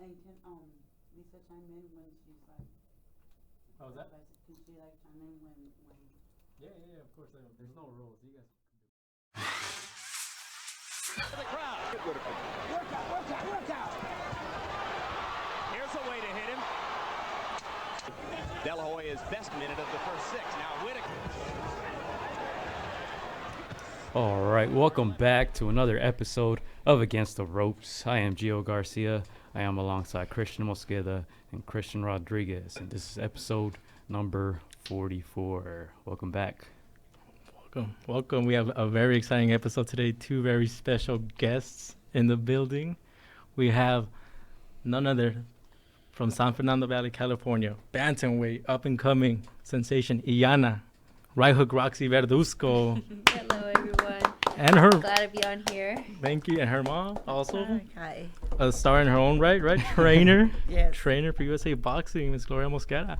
And can Lisa chime in when she's like? How was that? Can she like chime in when? Yeah, of course. There's no rules. You guys. The crowd. Work out. Here's a way to hit him. De La Hoya's best minute of the first six. Now Whitaker. All right, welcome back to another episode of Against the Ropes. I am Gio Garcia. I am alongside Christian Mosquera and Christian Rodriguez, and this is episode number 44. Welcome back. Welcome. We have a very exciting episode today. Two very special guests in the building. We have none other from San Fernando Valley, California, bantamweight, up-and-coming sensation, Iyana Roxy Verduzco. Hello, everyone. And her. Glad to be on here. Thank you. And her mom also. Hi. A star in her own right? Trainer. Yes. Trainer for USA Boxing, Miss Gloria Mosquera.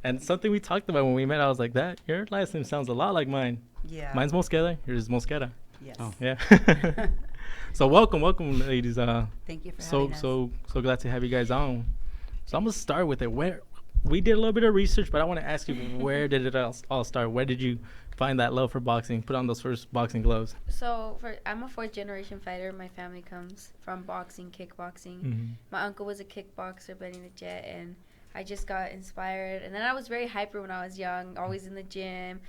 And something we talked about when we met, I was like, your last name sounds a lot like mine. Yeah. Mine's Mosquera. Yours is Mosquera. Yes. Oh. Yeah. So welcome, ladies. Thank you for having us. So glad to have you guys on. So I'm gonna start with it. Where we did a little bit of research, but I want to ask you, where did it all start? Where did you find that love for boxing? Put on those first boxing gloves. So I'm a fourth generation fighter. My family comes from boxing, kickboxing. Mm-hmm. My uncle was a kickboxer, Benny the Jet, and I just got inspired. And then I was very hyper when I was young, always in the gym.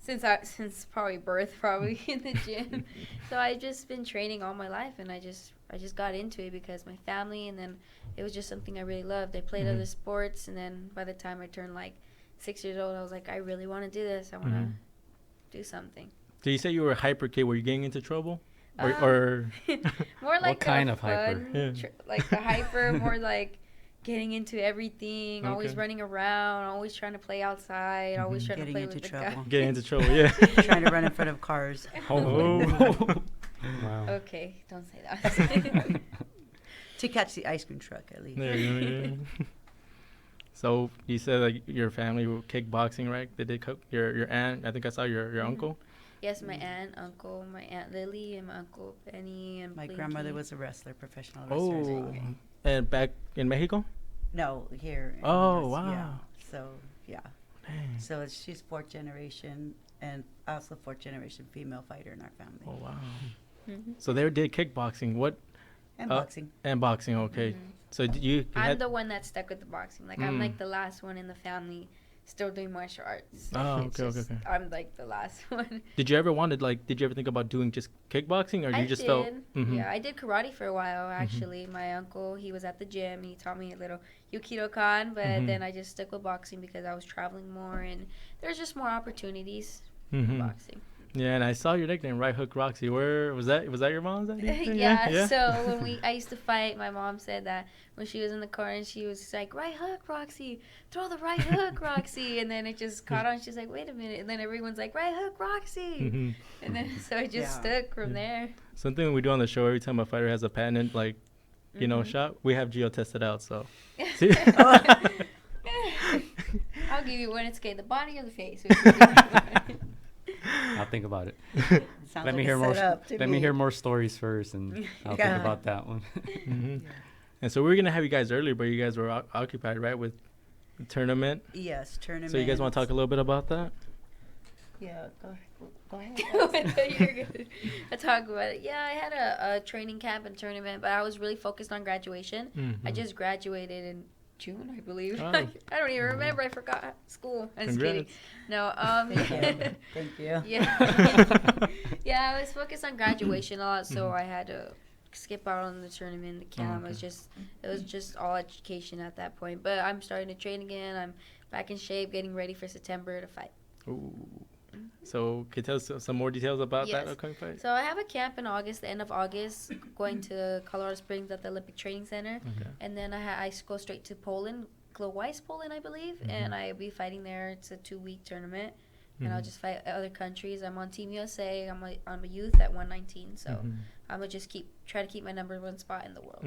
Since probably birth, probably in the gym. So I just been training all my life, and I just got into it because my family, and then it was just something I really loved. I played other sports, and then by the time I turned like 6 years old, I was like, I really want to do this. I want to do something. Did you say you were a hyper kid? Were you getting into trouble? Or more like What kind of fun, hyper? Yeah. Like the hyper, more like getting into everything, always Okay. running around, always trying to play outside, always trying to play with the guy. Getting into trouble? Yeah. Trying to run in front of cars. Oh. Wow. Okay, don't say that. To catch the ice cream truck, at least. There you go. Yeah. So you said like your family were kickboxing, right? They did cook. Your aunt. I think I saw your uncle. Yes, my aunt, uncle, my aunt Lily, and my uncle Benny, and My Blinky. grandmother was a wrestler, professional wrestler. Oh. And back in Mexico? No, here. in Oh, US, wow. Yeah. So, yeah. Dang. So she's fourth generation, and also fourth generation female fighter in our family. Oh, wow. Mm-hmm. So they did kickboxing. What? And boxing. And boxing, okay. Mhm. So did you I'm had... the one that stuck with the boxing. Like, I'm like the last one in the family still doing martial arts. Oh, It's okay. just- I'm like the last one. Did you ever think about doing just kickboxing, or I you just did. felt... Mhm. Yeah, I did karate for a while, actually. My uncle, he was at the gym. He taught me a little Yukido-kan, but then I just stuck with boxing because I was traveling more, and there's just more opportunities in boxing. Yeah, and I saw your nickname, Right Hook Roxy. Where was that? Was that your mom's idea? Yeah, so when I used to fight, my mom said that when she was in the car, and she was like, right hook, Roxy, throw the right hook, Roxy. And then it just caught on. She's like, wait a minute. And then everyone's like, right hook, Roxy. And then so it just stuck from there. Something we do on the show every time a fighter has a patent, like, shot, we have Gio test it out, so. I'll give you one. It's okay, the body or the face. I'll think about it. Sounds Let me like hear a more. setup to Let me me. hear more stories first, and I'll think about that one. And so we were going to have you guys earlier, but you guys were occupied, right, with the tournament? Yes, tournament. So you guys want to talk a little bit about that? Yeah, go ahead. I thought you were gonna talk about it. Yeah, I had a training camp and tournament, but I was really focused on graduation. I just graduated in June, I believe. Oh. I don't even remember. I forgot school. I'm just kidding. Congrats. No, Thank you. yeah. Yeah, I was focused on graduation a lot, so I had to skip out on the tournament, the camp. It was just all education at that point. But I'm starting to train again. I'm back in shape, getting ready for September to fight. Ooh. So can you tell us some more details about that Yes. upcoming fight? So I have a camp in August, the end of August, going to Colorado Springs at the Olympic Training Center. Okay. And then I go straight to Poland, Glowweiss, Poland, I believe. And I'll be fighting there. It's a 2-week tournament. And I'll just fight other countries. I'm on Team USA. I'm a youth at 119. So I'm going to just try to keep my number one spot in the world.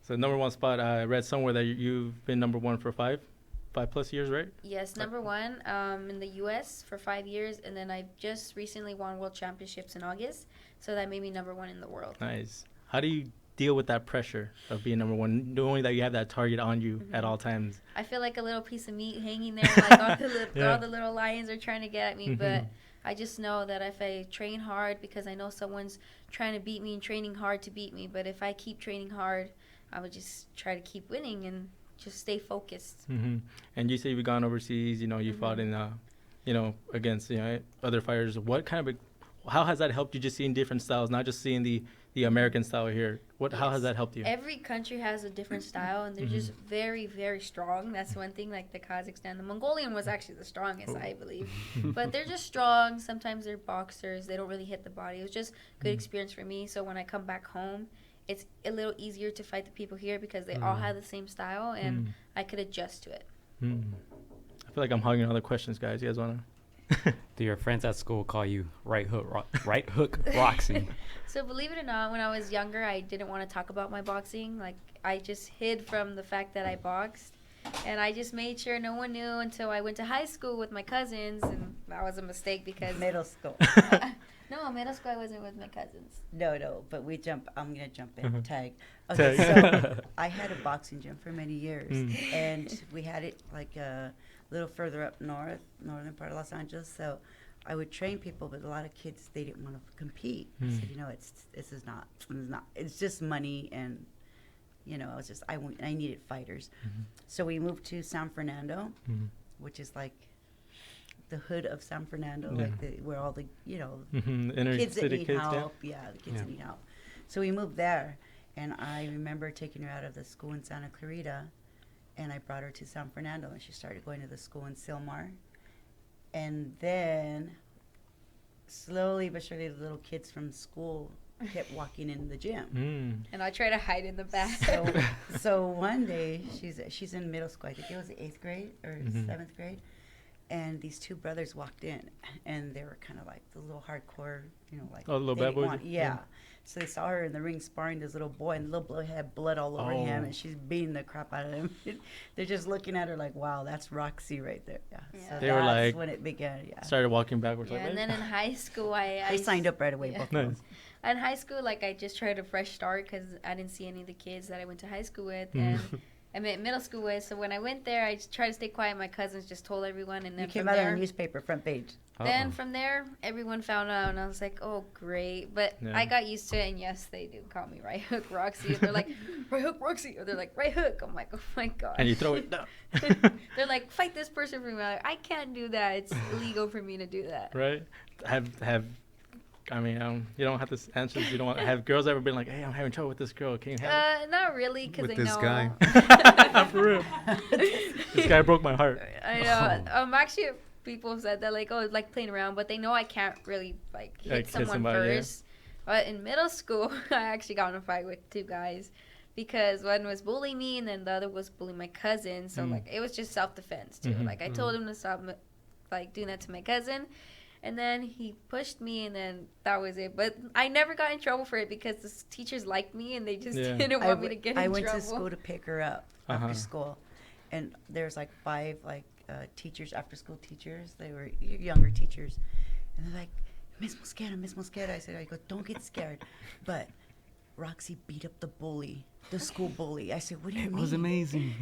So number one spot, I read somewhere that you've been number one for 5 plus years, right? Yes, number one in the U.S. for 5 years. And then I just recently won World Championships in August. So that made me number one in the world. Nice. How do you deal with that pressure of being number one, knowing that you have that target on you at all times? I feel like a little piece of meat hanging there, like all the little lions are trying to get at me. But I just know that if I train hard, because I know someone's trying to beat me and training hard to beat me. But if I keep training hard, I would just try to keep winning and just stay focused. And you say you've gone overseas. You know, you fought in, you know, against other fighters. What kind of how has that helped you? Just seeing different styles, not just seeing the American style here. How has that helped you? Every country has a different style, and they're just very, very strong. That's one thing. Like the Kazakhstan, the Mongolian was actually the strongest, I believe. But they're just strong. Sometimes they're boxers. They don't really hit the body. It was just good experience for me. So when I come back home, it's a little easier to fight the people here because they all have the same style, and I could adjust to it. I feel like I'm hogging all the questions, guys. You guys want to? Do your friends at school call you Right Hook Roxy? So believe it or not, when I was younger, I didn't want to talk about my boxing. Like, I just hid from the fact that I boxed. And I just made sure no one knew until I went to high school with my cousins. And that was a mistake because... Middle school. No, middle school I wasn't with my cousins. No, but I'm going to jump in, tag. Tag. Okay, so I had a boxing gym for many years. And we had it like a little further up northern part of Los Angeles. So I would train people, but a lot of kids, they didn't want to compete. I said, you know, this is not, it's just money. And, you know, I needed fighters. So we moved to San Fernando, which is like the hood of San Fernando, like where all the, you know, kids that need help. Yeah, the kids that need help. So we moved there. And I remember taking her out of the school in Santa Clarita, and I brought her to San Fernando, and she started going to the school in Silmar. And then, slowly but surely, the little kids from school kept walking in the gym. And I try to hide in the back. So one day, she's in middle school. I think it was the 8th grade or 7th grade. And these two brothers walked in, and they were kind of like the little hardcore, you know, like... Oh, little bad boys? Yeah. So they saw her in the ring sparring this little boy, and the little boy had blood all over him, and she's beating the crap out of him. They're just looking at her like, wow, that's Roxy right there. Yeah. So they were like... when it began, started walking backwards. Yeah, like, and then in high school, They signed up right away, both of them. In high school, like, I just tried a fresh start because I didn't see any of the kids that I went to high school with, and I met middle school with. So when I went there, I just tried to stay quiet. My cousins just told everyone, and then you came out on the newspaper front page. Then from there, everyone found out, and I was like, oh, great. But I got used to it, and yes, they do call me Right Hook Roxy. They're like, Right Hook Roxy, or they're like, Right Hook. I'm like, oh, my God. And you throw it down. They're like, fight this person for me. I'm like, I can't do that. It's illegal for me to do that. Right? I mean, you don't have to answer. You don't have girls ever been like, hey, I'm having trouble with this girl. Can you help? Not really, because I know. With this guy. For real. This guy broke my heart. I know. Actually, people have said that, like, oh, it's like playing around, but they know I can't really, like, hit someone first. But in middle school, I actually got in a fight with two guys because one was bullying me and then the other was bullying my cousin. So, like, it was just self-defense, too. Like, I told him to stop, like, doing that to my cousin. And then he pushed me, and then that was it. But I never got in trouble for it because the teachers liked me, and they just didn't want me to get in trouble. I went to school to pick her up after school. And there's, like, 5, like, teachers, after-school teachers. They were younger teachers. And they're like, Miss Mosquera. I said, don't get scared. But Roxy beat up the school bully. I said, what do you mean? It was amazing.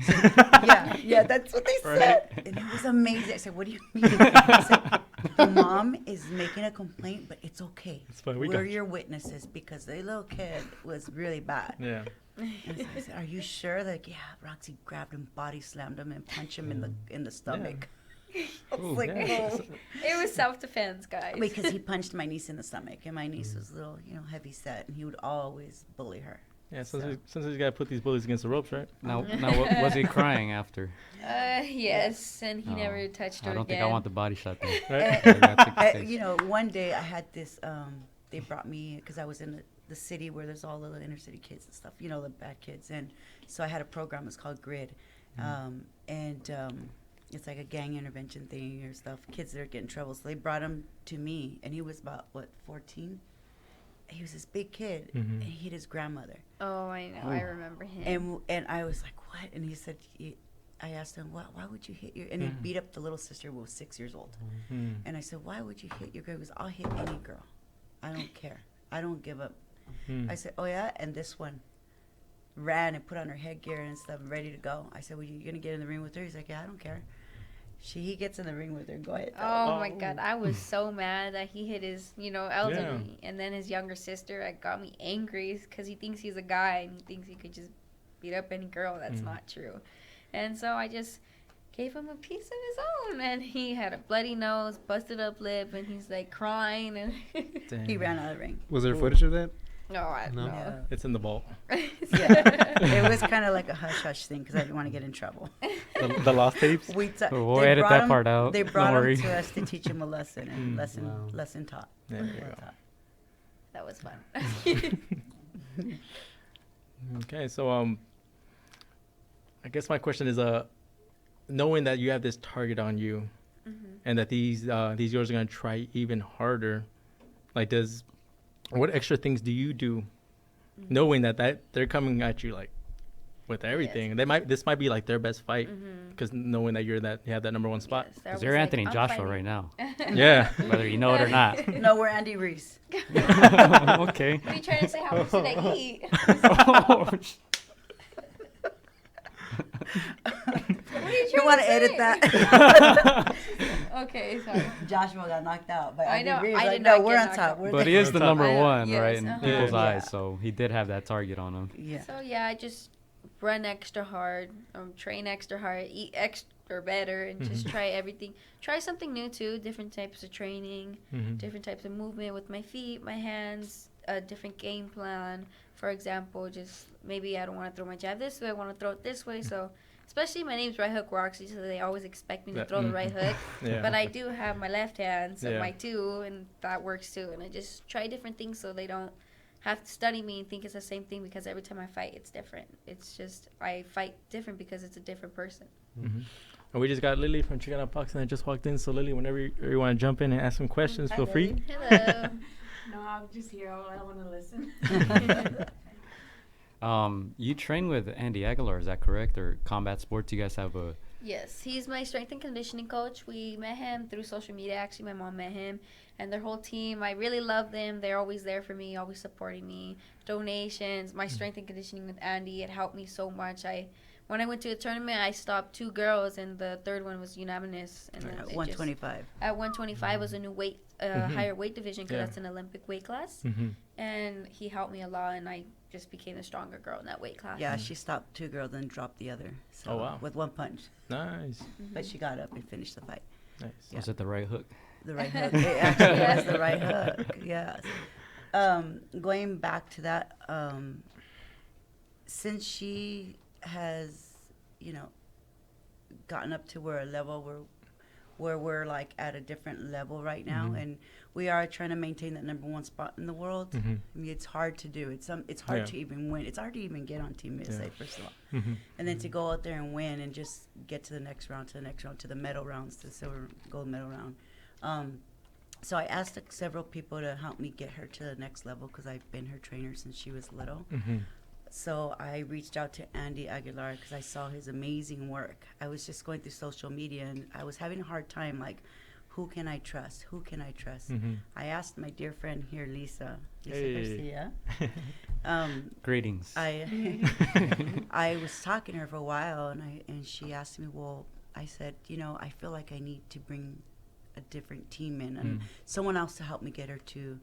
Yeah, that's what they said. And it was amazing. I said, what do you mean? I said, the mom is making a complaint, but it's okay. It's fine. We're your witnesses because the little kid was really bad. Yeah. And so I said, are you sure? Like, yeah, Roxy grabbed him, body slammed him, and punched him in the stomach. I was like, oh. It was self-defense, guys. Because he punched my niece in the stomach, and my niece was a little, heavy set, and he would always bully her. Yeah, since he's got to put these bullies against the ropes, right? Now, was he crying after? Yes, and he never touched her I don't again. think I want the body shot there. Right? One day I had this, they brought me, because I was in the city where there's all the inner city kids and stuff, the bad kids. And so I had a program, it's called GRID. It's like a gang intervention thing or stuff, kids that are getting in trouble. So they brought him to me, and he was about, 14? He was this big kid, and he hit his grandmother. Oh, I know. I remember him. And I was like, what? And he said, I asked him, why would you hit your... And he beat up the little sister who was 6 years old. And I said, why would you hit your girl? He goes, I'll hit any girl. I don't care. I don't give up. I said, oh, yeah? And this one. ran and put on her headgear and stuff, ready to go. I said, well, you going to get in the ring with her? He's like, yeah, I don't care. He gets in the ring with her. Go ahead. Oh, my God. I was so mad that he hit his, elderly. Yeah. And then his younger sister got me angry because he thinks he's a guy and he thinks he could just beat up any girl. That's not true. And so I just gave him a piece of his own. And he had a bloody nose, busted up lip, and he's like crying. And he ran out of the ring. Was there footage of that? No, I don't know. Yeah. It's in the vault. It was kind of like a hush-hush thing because I didn't want to get in trouble. The lost tapes? We'll edit that part out. They brought him to us to teach him a lesson, and lesson taught. There you go. That was fun. Okay, so I guess my question is, knowing that you have this target on you, and that these girls are gonna try even harder, like what extra things do you do, knowing that they're coming at you like with everything? Yes. This might be like their best fight, because knowing that you have that number one spot. Because you're Anthony Joshua right now. Yeah. Whether you know it or not. No, we're Andy Reese. Okay. What are you trying to say? How much did I eat? You want to edit that? Okay, sorry. Joshua got knocked out by I know. Andy Reese. I like, did no, not we're get on knocked top. out. But he is the number one, Yes, right, in people's eyes. Yeah. So he did have that target on him. Yeah. So yeah, I just run extra hard, train extra hard, eat extra better, and just try everything. Try something new too. Different types of training, different types of movement with my feet, my hands. A different game plan. For example, just maybe I don't want to throw my jab this way. I want to throw it this way. So. Especially my name's Right Hook Roxy, so they always expect me to throw the right hook. Yeah. But I do have my left hand, so my two, and that works too. And I just try different things so they don't have to study me and think it's the same thing, because every time I fight, it's different. It's just I fight different because it's a different person. And we just got Lily from Chicana Boxing that just walked in. So Lily, whenever you want to jump in and ask some questions, feel free. Hello. No, I'm just here. I don't want to listen. You train with Andy Aguilar, is that correct? Or Combat Sports? You guys have a... Yes, he's my strength and conditioning coach. We met him through social media. Actually, my mom met him, and their whole team. I really love them. They're always there for me, always supporting me. Donations, my strength and conditioning with Andy, it helped me so much. When I went to a tournament, I stopped 2 girls, and the third one was unanimous. And at 125. At 125 was a new weight, higher weight division, because that's an Olympic weight class. And he helped me a lot, and I just became a stronger girl in that weight class. Yeah, she stopped 2 girls and dropped the other. So, oh, wow. With 1 punch. Nice. But she got up and finished the fight. Nice. Yeah. Was it the right hook? The right hook. It actually was the right hook. Yes. Going back to that, since she has, gotten up to where a level where we're like at a different level right now, and we are trying to maintain that number 1 spot in the world. I mean, it's hard to do. It's hard to even win. It's hard to even get on Team USA, first of all. And then to go out there and win and just get to the next round, to the medal rounds, to the silver, gold medal round. So I asked several people to help me get her to the next level, because I've been her trainer since she was little. So I reached out to Andy Aguilar because I saw his amazing work. I was just going through social media, and I was having a hard time, like, who can I trust? Who can I trust? I asked my dear friend here, Lisa Garcia. Greetings. I was talking to her for a while, and she asked me, well, I said, I feel like I need to bring a different team in, and someone else to help me get her to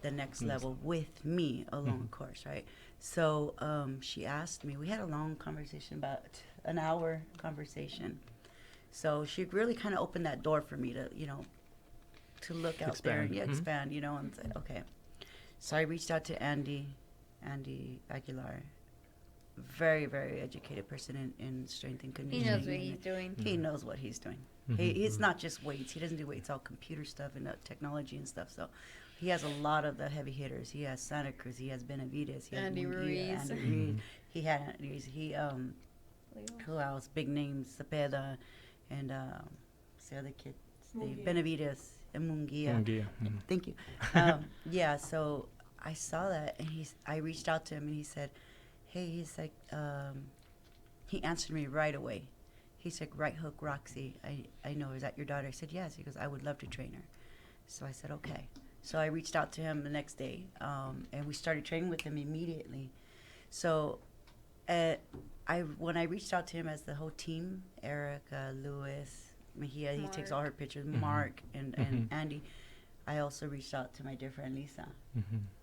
the next level with me alone, of course, right? So she asked me, we had a long conversation, about an hour conversation. So she really kind of opened that door for me to, to look out there and expand, and say, okay. So I reached out to Andy Aguilar, very, very educated person in strength and conditioning. He knows what he's doing. He knows what he's doing. He's not just weights. He doesn't do weights, all computer stuff and technology and stuff. So he has a lot of the heavy hitters. He has Santa Cruz. He has Benavides. He has Andy Ruiz. He had Andy Ruiz. Who else? Big names, Cepeda, and the other kid, Benavides and Munguia. Thank you. Yeah, so I saw that, and I reached out to him, and he said, hey, he's like, he answered me right away. He's like, Right Hook Roxy, I know, is that your daughter? I said, yes. He goes, I would love to train her. So I said, okay. So I reached out to him the next day, and we started training with him immediately. So when I reached out to him as the whole team, Erica, Lewis, Mejia, he takes all her pictures, Mark and Andy. I also reached out to my dear friend Lisa,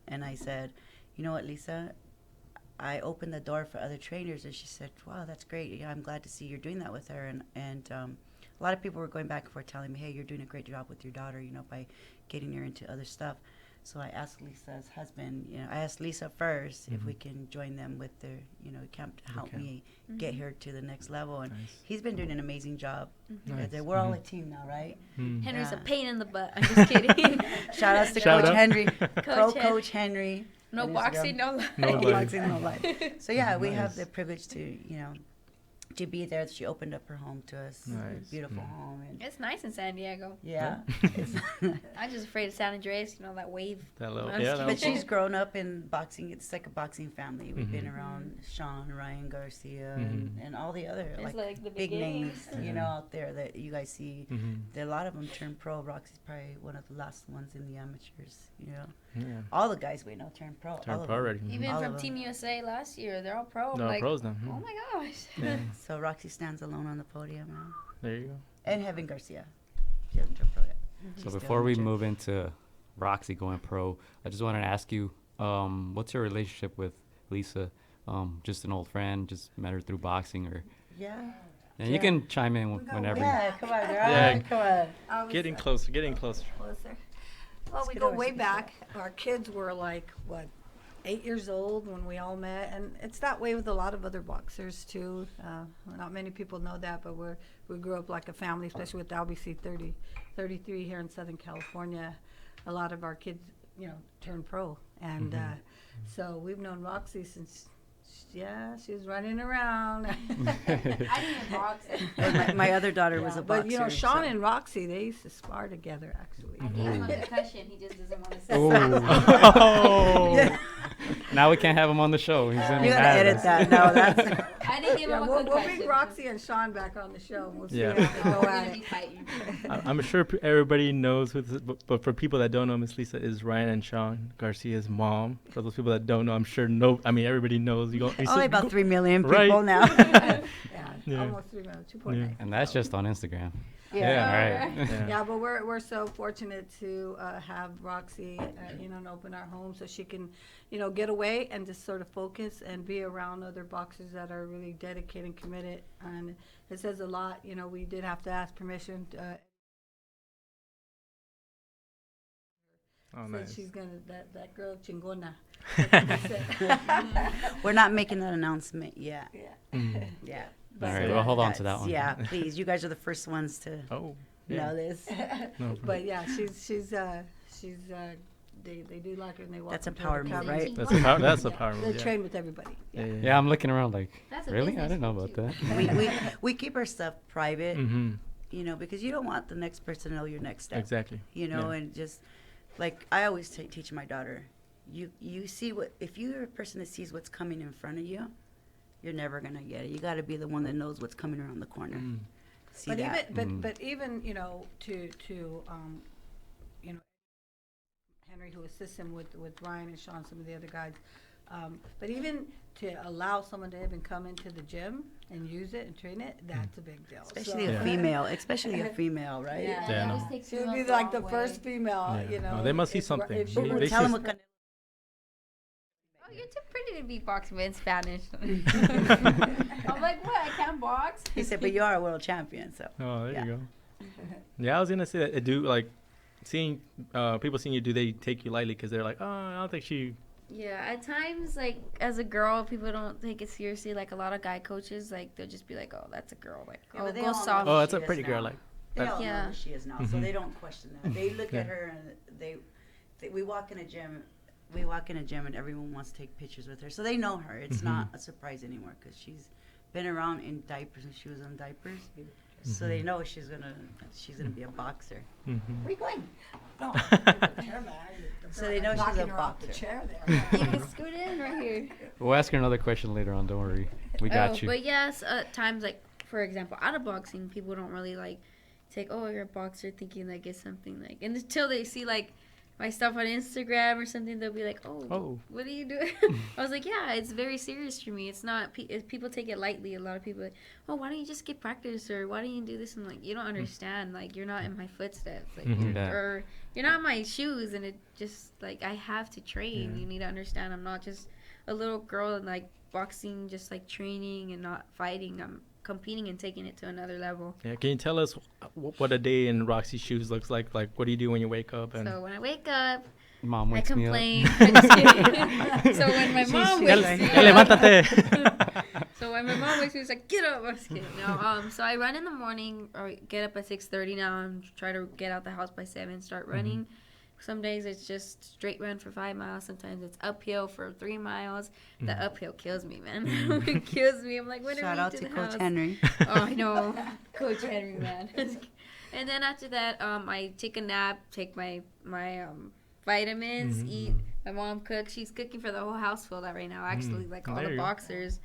and I said, you know what, Lisa, I opened the door for other trainers, and she said, wow, that's great. Yeah, I'm glad to see you're doing that with her. And a lot of people were going back and forth telling me, hey, you're doing a great job with your daughter, you know, by getting her into other stuff. So I asked Lisa's husband, you know, I asked Lisa first if we can join them with their, you know, camp to help me get her to the next level. And he's been doing an amazing job. We're all a team now, right? Henry's a pain in the butt. I'm just kidding. Shout outs to Coach Henry, Coach Henry. No boxing, no life. No boxing, no life. So yeah, we have the privilege to, you know, to be there. She opened up her home to us. Beautiful home. And it's nice in San Diego. Yeah. I'm just afraid of San Andreas, you know, that wave. That little, but she's grown up in boxing. It's like a boxing family. We've been around Sean, Ryan Garcia, and all the other like the big names, you know, out there that you guys see. A lot of them turned pro. Roxy's probably one of the last ones in the amateurs, you know. All the guys we know turned pro. Turned pro already. Even from Team USA last year, they're all pro. They're all pros now. Oh my gosh. So Roxy stands alone on the podium now. There you go. And Heaven Garcia. She hasn't turned pro yet. So before we move into Roxy going pro, I just wanted to ask you, what's your relationship with Lisa? Just an old friend, just met her through boxing, or? Yeah. And you can chime in whenever. Yeah, come on, girl. Yeah. Come on. Getting closer. Closer. Well, we go way back. Our kids were like, 8 years old when we all met, and it's that way with a lot of other boxers too. Not many people know that, but we grew up like a family, especially with LBC 33 here in Southern California. A lot of our kids, you know, turned pro, and so we've known Roxy since. Yeah, she was running around. I didn't box. My other daughter was a boxer. But you know, Sean and Roxy, they used to spar together actually. I gave him a concussion. He just doesn't want to say. Oh. Now we can't have him on the show. He's gonna You gotta edit that. No, that's. I didn't give him a We'll concussion. bring Roxy and Sean back on the show. We'll see Yeah. how they go We're at gonna it. be fighting. I'm sure everybody knows who this is, but for people that don't know, Miss Lisa is Ryan and Sean Garcia's mom. For those people that don't know, I'm sure everybody knows. Only about 3 million people Right. now. Yeah, almost 3 million, 2.9. And that's just on Instagram. Yeah. Right. Yeah, but we're so fortunate to have Roxy, you know, and open our home so she can, you know, get away and just sort of focus and be around other boxers that are really dedicated and committed. And it says a lot. You know, we did have to ask permission. Oh, Said nice. she's gonna that girl chingona. We're not making that announcement yet. Yeah. All right. Well, hold on to that one. Yeah, please. You guys are the first ones to Oh. know this. No, But yeah, she's they do like her and they welcome That's a her to power come. move, right? that's a power They move. Yeah. train with everybody. Yeah. Yeah, I'm looking around like, That's a really? I business didn't know too. about that. we keep our stuff private, Mm-hmm. you know, because you don't want the next person to know your next step. Exactly. You know, Yeah. and just like I always teach my daughter, you see if you're a person that sees what's coming in front of you, you're never gonna get it. You got to be the one that knows what's coming around the corner. See But that? but even you know to you know Henry, who assists him with Ryan and Sean, some of the other guys, but even to allow someone to even come into the gym and use it and train it, that's a big deal. Especially So- a female, right? Yeah, Yeah, it no. always takes She would females be the like the wrong first way. female, Yeah. you know. No, they must see if- something. if- They- they Tell them should- what kind Oh, you're too pretty to be boxing in Spanish. I'm like, what? I can't box. he said, but you are a world champion, so. Oh, there Yeah. you go. Yeah, I was gonna say that. Do like seeing people seeing you? Do they take you lightly? Because they're like, oh, I don't think she. Yeah, at times, like, as a girl, people don't take it seriously. Like, a lot of guy coaches, like, they'll just be like, oh, that's a girl. Like, Yeah, oh, but they go all know soft. who Oh, that's she a is pretty girl. now. Like, They all Yeah. know who she is now, so they don't question that. They look at her and we walk in a gym. We walk in a gym and everyone wants to take pictures with her, so they know her. It's not a surprise anymore because she's been around in diapers and she was in diapers, so they know she's gonna be a boxer. Where are you going? No. So they know she's a Knocking her off the boxer. chair there. You can scoot in right here. We'll ask her another question later on. Don't worry. We got you. But yes, at times, like, for example, out of boxing, people don't really, like, take, oh, you're a boxer, thinking, like, it's something, like, and until they see, like, my stuff on Instagram or something, they'll be like, oh, what are you doing? I was like, yeah, it's very serious for me. It's not, people take it lightly. A lot of people are like, oh, why don't you just get practice, or why don't you do this? And like, you don't understand. Like, you're not in my footsteps. Like, or you're not in my shoes. And it just, like, I have to train. Yeah. You need to understand. I'm not just a little girl and like boxing, just like training and not fighting. I'm competing and taking it to another level. Yeah, can you tell us what a day in Roxy's shoes looks like? Like, what do you do when you wake up? And So when I wake up, Mom I wakes me up. complain. I'm just kidding. So when my mom wakes me up, levántate. so when my mom wakes me, she's like, get up. I'm just kidding. No, so I run in the morning, or get up at 6:30 now, and try to get out the house by 7, start running. Some days it's just straight run for 5 miles. Sometimes it's uphill for 3 miles. The uphill kills me, man. It kills me. I'm like, when Shout are out we to to the Coach house? Henry. Oh, I know. Coach Henry, man. And then after that, I take a nap, take my vitamins, eat. My mom cooks. She's cooking for the whole house full right now, actually, like all There the you go. boxers.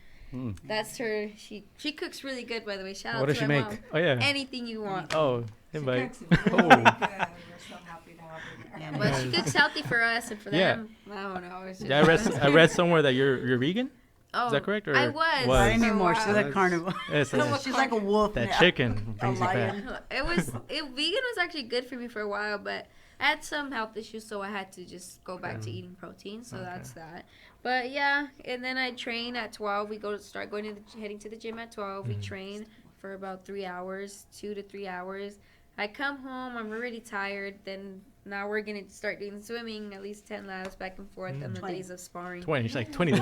That's her. She cooks really good, by the way. Shout What out does to she my make? mom. Oh, yeah. Anything you want. Oh, invite. We're so happy to have her Yeah, there. But she cooks healthy for us and for Yeah. them. I don't know. It's just, Yeah, I read somewhere that you're vegan. oh, Is that correct? Or I was. was? Not for a anymore. She's while. a carnivore. Yes, She's like a wolf that now. chicken A brings you back. lion. Vegan was actually good for me for a while, but I had some health issues, so I had to just go back to eating protein. So that's that. But yeah, and then I train at 12. We heading to the gym at 12. We train for about 3 hours, 2 to 3 hours. I come home, I'm already tired. Then now we're gonna start doing swimming, at least 10 laps back and forth on the 20. days of sparring. 20. She's like 20.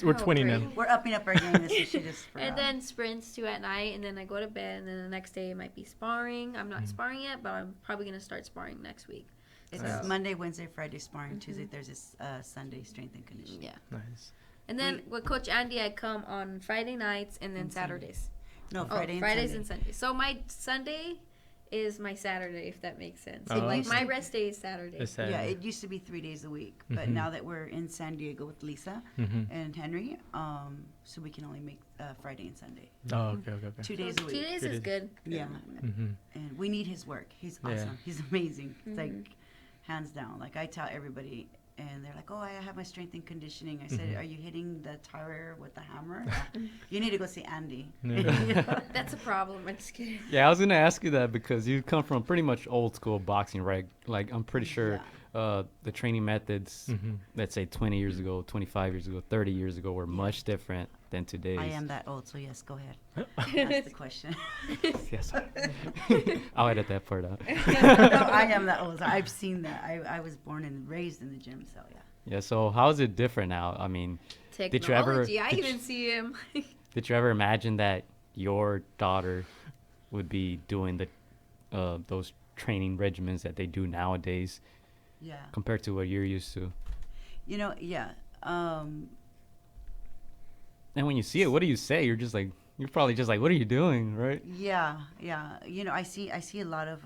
We're Oh, 20 now. great. We're upping up our game. This is she just forgot. And then sprints too at night, and then I go to bed, and then the next day it might be sparring. I'm not sparring yet, but I'm probably gonna start sparring next week. It's So- Monday, Wednesday, Friday sparring. Tuesday, Thursday, Sunday strength and conditioning. Yeah. Nice. And then with Coach Andy, I come on Friday nights and then And Sunday. Saturdays. No, Friday and Fridays Sunday. and Sundays. So my Sunday is my Saturday, if that makes sense. Oh, Like okay. my rest day is Saturday. It's Yeah, Saturday. it used to be 3 days a week, but Mhm. now that we're in San Diego with Lisa Mhm. and Henry, so we can only make Friday and Sunday. Oh, okay. 2 days a 2 week. days It is is. good. Yeah, Mhm. and we need his work. He's Yeah. awesome. He's amazing. It's Mhm. like hands down. Like I tell everybody, and they're like, "Oh, I have my strength and conditioning." I said, Mhm. "Are you hitting the tire with the hammer? You need to go see Andy." Yeah. That's a problem. I'm just kidding. Yeah, I was gonna ask you that because you come from pretty much old school boxing, right? Like I'm pretty sure the training methods, Mhm. let's say 20 years ago, 25 years ago, 30 years ago, were much different than today's. I am that old, so yes, go ahead. Ask the question. Yes. I'll edit that part out. No, I am that old. I've seen that. I was born and raised in the gym, so yeah. Yeah. So how is it different now? I mean, Technology. you ever- I did even you- see him. did you ever imagine that your daughter would be doing those training regimens that they do nowadays Yeah. compared to what you're used to? You know, yeah. And when you see it, what do you say? You're probably just like, what are you doing, right? Yeah. You know, I see a lot of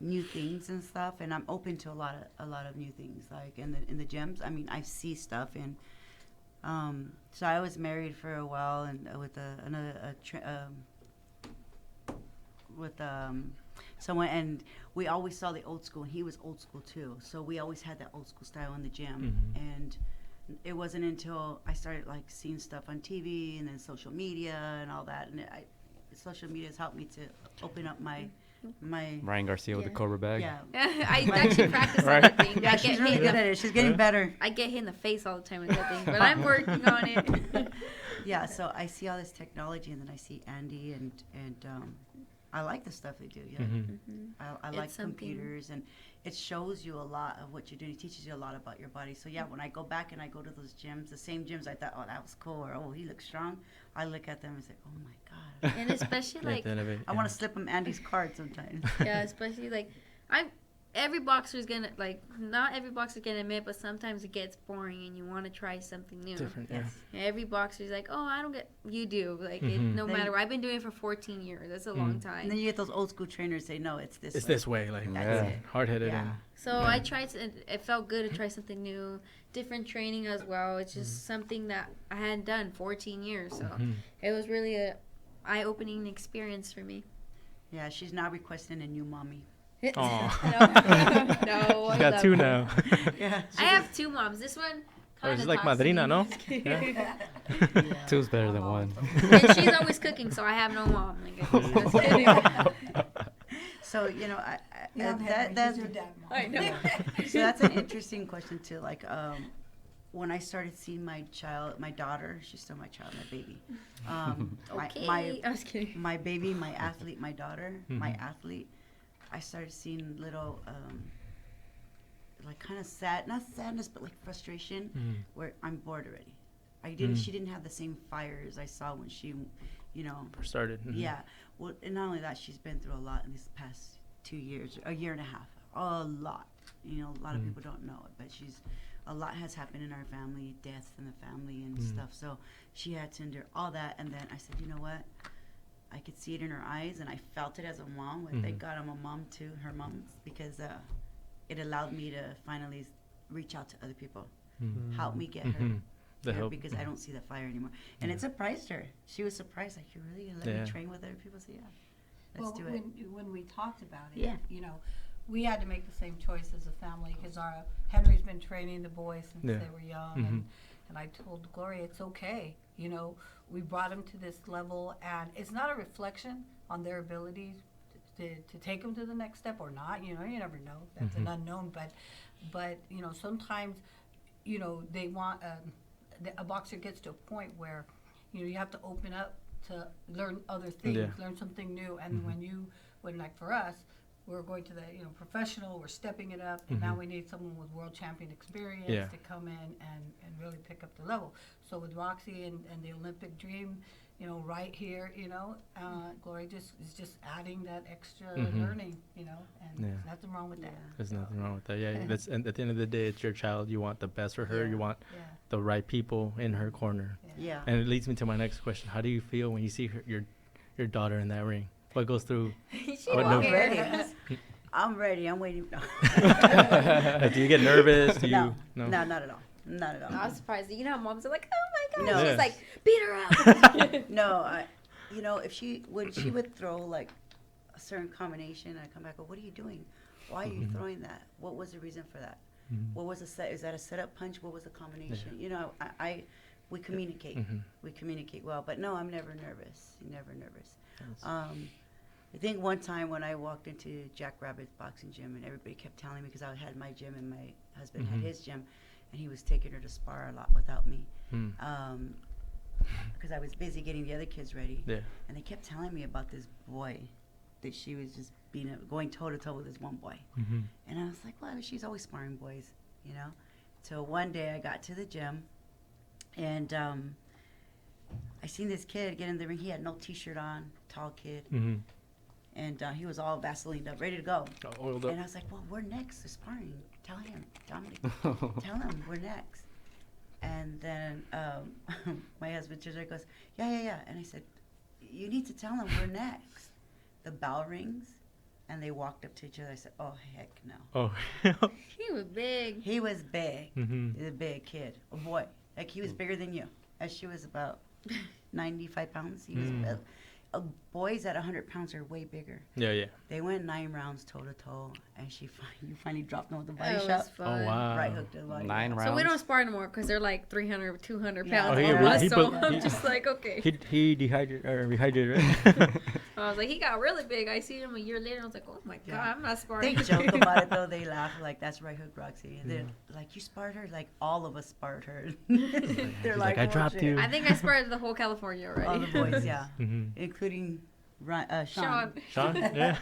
new things and stuff, and I'm open to a lot of new things. Like in the gyms, I mean, I see stuff, and so I was married for a while, and with someone, and we always saw the old school. And he was old school too, so we always had that old school style in the gym, and it wasn't until I started like seeing stuff on TV and then social media and all that, and social media has helped me to open up my Ryan Garcia with the Yeah. Cobra bag. yeah. I actually practice on Right. that thing. Yeah, I she's get really hit good at it. She's getting better. I get hit in the face all the time with that thing, but I'm working on it. Yeah, so I see all this technology, and then I see Andy, and I like the stuff they do. Yeah, Mhm. I like It's something- computers, and it shows you a lot of what you're doing. It teaches you a lot about your body. So yeah, when I go back and I go to those gyms, the same gyms I thought, oh, that was cool, or oh, he looks strong, I look at them and say, oh my god, And especially like, I want to slip him Andy's card sometimes. yeah, especially like, every boxer's gonna, like, not every boxer's gonna admit, but sometimes it gets boring and you want to try something new. Different, Yes. Every boxer's like, oh, I don't get, you do. Like, Mhm. no They- matter what. I've been doing it for 14 years. That's a long And time. then you get those old school trainers say, no, it's this. It's way. this way, like That's it. hard-headed. Yeah. So I tried to, it felt good to try something new, different training as well. It's just something that I hadn't done 14 years. So Mhm. it was really a eye-opening experience for me. Yeah, she's now requesting a new mommy. Aw. No, I She's got love two her. now. Yeah. I have two moms. This one Oh, kind she's of like madrina, no? Two's better than one. And she's always cooking, so I have no mom. So you know, You don't have any, that's he's your dad, Mom. I know. so that's an interesting question too. Like when I started seeing my daughter, she's still my child, my baby. Okay. I was kidding. My baby, my athlete, my daughter, my Mhm. athlete. I started seeing little, like kind of sad, not sadness, but like frustration, where I'm bored already. She didn't have the same fires I saw when she, you know. First started. Mhm. Yeah. Well, and not only that, she's been through a lot in these past 2 years, a year and a half, a lot. You know, a lot of people don't know it, but a lot has happened in our family, deaths in the family and stuff. So she had to endure all that. And then I said, you know what? I could see it in her eyes, and I felt it as a mom. Like, thank God I'm a mom too, her mom, because it allowed me to finally reach out to other people, help me get her The there, help. because I don't see the fire anymore. And it surprised her. She was surprised, like, you're really gonna let me train with other people? I said, yeah, let's do it. When we talked about it, Yeah. you know, we had to make the same choice as a family because our Henry's been training the boys since they were young, and I told Gloria it's okay. You know, we brought them to this level, and it's not a reflection on their abilities to take them to the next step or not. You know, you never know. That's an unknown. But you know, sometimes, you know, they want a boxer gets to a point where, you know, you have to open up to learn other things, learn something new. And when like for us, we're going to the, you know, professional, we're stepping it up, and now we need someone with world champion experience to come in and really pick up the level. So with Roxy and the Olympic dream, you know, right here, you know, Gloria is just adding that extra learning, you know, and there's nothing wrong with that. There's nothing wrong with that. Yeah, that's, and at the end of the day, it's your child. You want the best for her. Yeah. You want the right people in her corner. Yeah. And it leads me to my next question. How do you feel when you see your daughter in that ring? What goes through? What I'm no- ready. I'm ready. I'm waiting. No. Do you get nervous? Do you? No, not at all. Not at all. I was surprised. You know how moms are like, oh my God. No. She's like, beat her up. No, you know, when she would throw like a certain combination, I come back, well, what are you doing? Why are you throwing that? What was the reason for that? What was the set? Is that a setup punch? What was the combination? You know, we communicate. We communicate well, but no, I'm never nervous. Never nervous. I think one time when I walked into Jack Rabbit's boxing gym, and everybody kept telling me, because I had my gym and my husband had his gym, and he was taking her to spar a lot without me, because I was busy getting the other kids ready. Yeah. And they kept telling me about this boy, that she was just going toe to toe with this one boy. And I was like, well, she's always sparring boys, you know. So one day I got to the gym, and I seen this kid get in the ring. He had no T-shirt on, tall kid, and he was all Vaselined up, ready to go. Oiled up. And I was like, well, we're next to sparring. Tell him, Dominic, tell him we're next. And then my husband just goes, yeah. And I said, you need to tell him we're next. The bell rings, and they walked up to each other. I said, oh, heck no. Oh. He was big. He was big. He was a big kid, a boy. Like, he was bigger than you. As she was about 95 pounds. He was boys at 100 pounds are way bigger. Yeah. They went 9 rounds toe to toe, and you finally dropped him with the body That shot. was fun. Oh, wow. Right hook to the body. 9 rounds. So we don't spar anymore because they're like 300, 200 Yeah. pounds Oh, more he- us. he So put- I'm he- just like, okay. He rehydrated, right? I was like, he got really big. I seen him a year later. I was like, oh my God, I'm not sparring. They joke about it, though. They laugh like, that's right hook Roxy. And they're like, you sparred her? Like, all of us sparred her. They're like, I "Oh, dropped shit." you. I think I sparred the whole California already. All the boys, yeah. Including Sean. Sean? Yeah.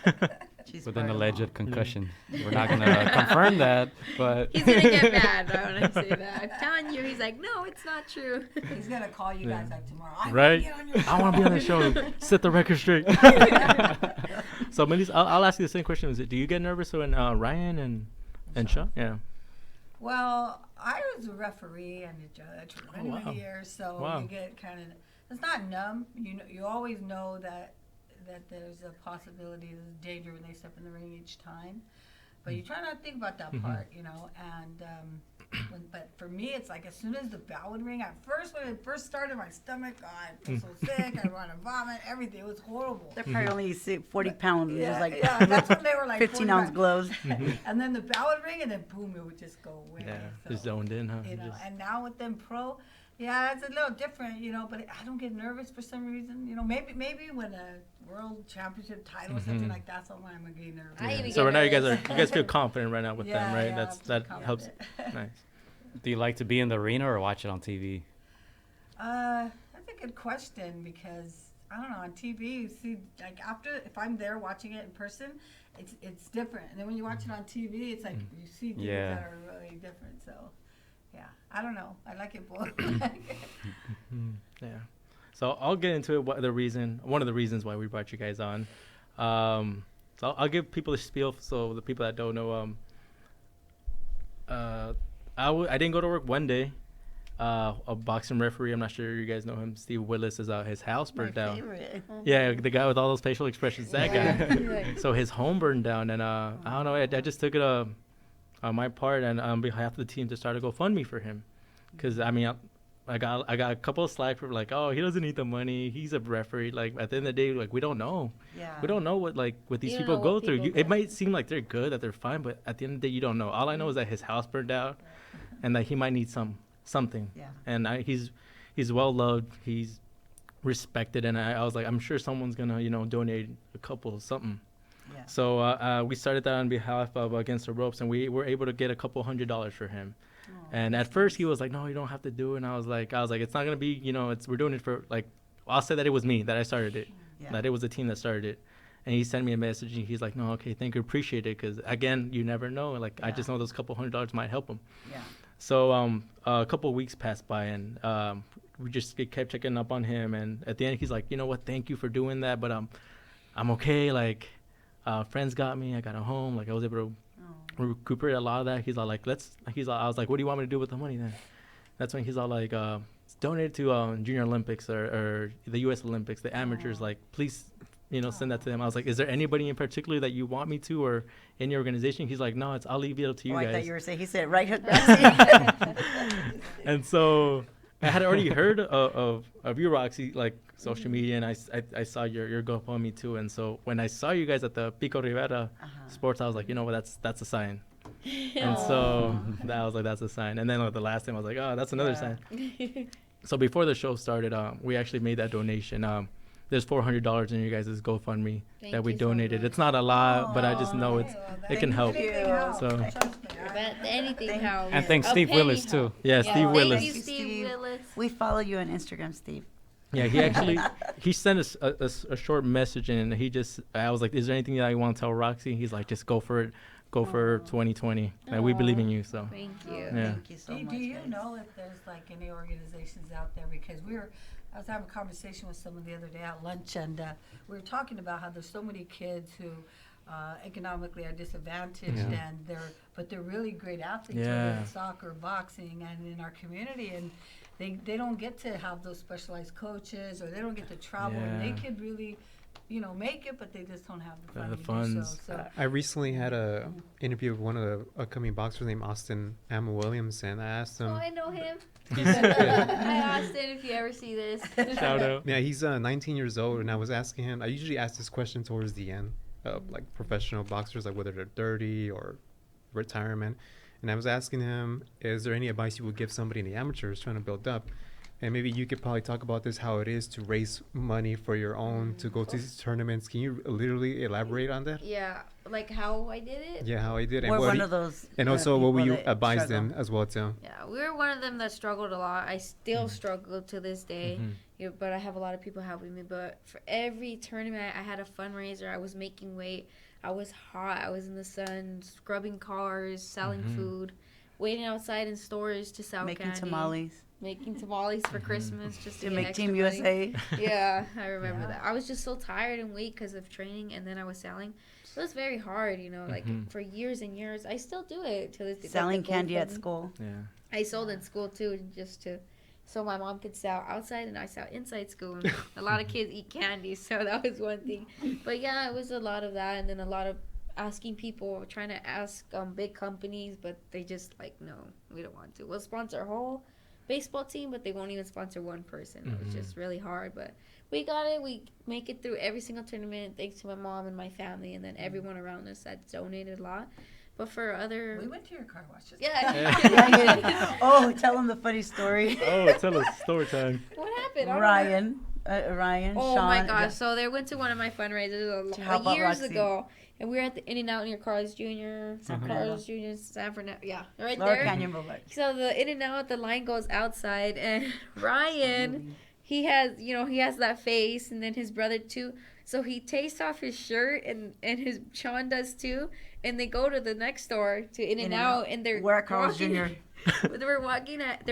She's With an sparred them alleged all. concussion. We're not going to confirm that, but. He's going to get mad when I say that. I'm telling you, he's like, no, it's not true. He's gonna call you guys like tomorrow. I Right? wanna get on your I want to be on the show. Set the record straight. So, Melissa, I'll ask you the same question. Do you get nervous when Ryan and Sean? Yeah. Well, I was a referee and a judge for many, wow. many years, so Wow. you get kind of. It's not numb. You know, you always know that there's a possibility, there's danger when they step in the ring each time, but you try not to think about that part, you know. And But for me, it's like as soon as the bell would ring, at first when it first started, my stomach, I felt so sick. I wanted to vomit. Everything, it was horrible. They're probably only 40 pounds. Yeah, Just like yeah, that's when they were like 15-ounce 45. gloves. And then the bell would ring, and then boom, it would just go away. Yeah, So, just zoned in, huh? you know, and now with them pro, yeah, it's a little different, you know, but I don't get nervous for some reason. You know, maybe when a world championship title or something like that's when I'm gonna get nervous. I even So right get now you nervous. guys feel confident right now with Yeah, them, right? yeah, That I'm helps. confident. Nice. Do you like to be in the arena or watch it on TV? That's a good question because I don't know, on TV you see like if I'm there watching it in person, it's different. And then when you watch it on TV, it's like you see things Yeah. that are really different. So yeah, I don't know. I like it both. Yeah. So I'll get into it. One of the reasons why we brought you guys on. So I'll give people a spiel. So the people that don't know, I didn't go to work one day. A boxing referee, I'm not sure you guys know him, Steve Willis, is his house My burned down. favorite. Yeah, the guy with all those facial expressions, that guy. Right. So his home burned down, and I don't know, I just took it on my part and on behalf of the team to start a GoFundMe for him, because I mean I got a couple of slack for like, oh, he doesn't need the money, he's a referee. Like at the end of the day, like we don't know what these You don't people know go what through. people It go might seem like they're good, that they're fine, but at the end of the day, you don't know. All I know is that his house burned out, and that he might need something. Yeah. And he's well loved, he's respected, and I was like, I'm sure someone's gonna donate a couple something. Yeah. So we started that on behalf of Against the Ropes, and we were able to get a couple $100 for him. And at first he was like, no, you don't have to do it. And I was like, it's not gonna be, we're doing it for like, I'll say that it was me that I started it, Yeah. that it was the team that started it. And he sent me a message, and he's like, no, okay, thank you, appreciate it, because again, you never know. Like I just know those couple $100 might help him. Yeah. So a couple of weeks passed by, and we just kept checking up on him. And at the end, he's like, you know what? Thank you for doing that, but I'm okay. Like friends got me. I got a home. Like I was able to recuperate a lot of that. He's all like, I was like, what do you want me to do with the money then? That's when he's all like, donate it to Junior Olympics or the U.S. Olympics, the amateurs. Like, please, send that to them. I was like, is there anybody in particular that you want me to, or in your organization? He's like, no, I'll leave it up to you I guys. thought you were saying, he said, right hook Roxy. And so I had already heard of you, Roxy, like social media, and I saw your GoFundMe too. And so when I saw you guys at the Pico Rivera Sports, I was like, you know what, that's a sign. And so that was like, that's a sign. And then the last time I was like, oh, that's another sign. So before the show started, we actually made that donation. There's $400 in you guys' GoFundMe that we you so donated. much. It's not a lot, but I just know it can help. So Anything helps. And thanks A Steve penny Willis too. yeah, Yeah, Steve thank Willis. you, Steve Willis. We follow you on Instagram, Steve. Yeah, he actually he sent us a short message, and I was like, is there anything that you want to tell Roxy? He's like, just go for it. Go for 2020. And we believe in you. So Thank you. Yeah. Thank you so much. Do you guys. know if there's like any organizations out there? Because I was having a conversation with someone the other day at lunch, and we were talking about how there's so many kids who economically are disadvantaged, and they're really great athletes, whether it's soccer, boxing, and in our community, and they don't get to have those specialized coaches, or they don't get to travel, and they could really make it, but they just don't have the funding to do funds. so. I recently had a interview with one of the upcoming boxers named Austin Amma Williams, and I asked him. Oh, I know him. Yeah. Hi, Austin, if you ever see this. shout out. Yeah, he's 19 years old, and I was asking him. I usually ask this question towards the end of like professional boxers, like whether they're dirty or retirement. And I was asking him, is there any advice you would give somebody in the amateurs trying to build up? And maybe you could probably talk about this, how it is to raise money for your own, to go to these tournaments. Can you literally elaborate on that? Yeah, like how I did it. Yeah, how I did. And We're what one do of those. and also, what would people you that advise struggle. them as well too? Yeah, we were one of them that struggled a lot. I still struggle to this day, but I have a lot of people helping me. But for every tournament, I had a fundraiser. I was making weight. I was hot. I was in the sun, scrubbing cars, selling food, waiting outside in stores to sell Making candy. tamales. Making tamales for Christmas just to To get make extra Team money. USA. Yeah, I remember that. I was just so tired and weak because of training, and then I was selling. It was very hard, like for years and years. I still do it to this day. Selling like the candy at GoFundMe. school. Yeah. I sold in school too, so my mom could sell outside and I sell inside school. And a lot of kids eat candy, so that was one thing. But yeah, it was a lot of that, and then a lot of asking people, trying to ask big companies, but they just like, no, we don't want to. We'll sponsor a whole baseball team, but they won't even sponsor one person. It was just really hard, but we got it. We make it through every single tournament thanks to my mom and my family, and then everyone around us that donated a lot. But for other... We went to your car wash. Oh, tell them the funny story. Oh, tell us story time. What happened? Ryan Oh Sean. my gosh! So they went to one of my fundraisers years ago, and we were at the In-N-Out near Carl's Jr. San Fernando. Yeah, right Lower there. Canyon Boulevard. So the In-N-Out, the line goes outside, and Ryan, he has that face, and then his brother too. So he takes off his shirt, and his Sean does too, and they go to the next store to In-N-Out, and we're at Carl's Jr. They're walking at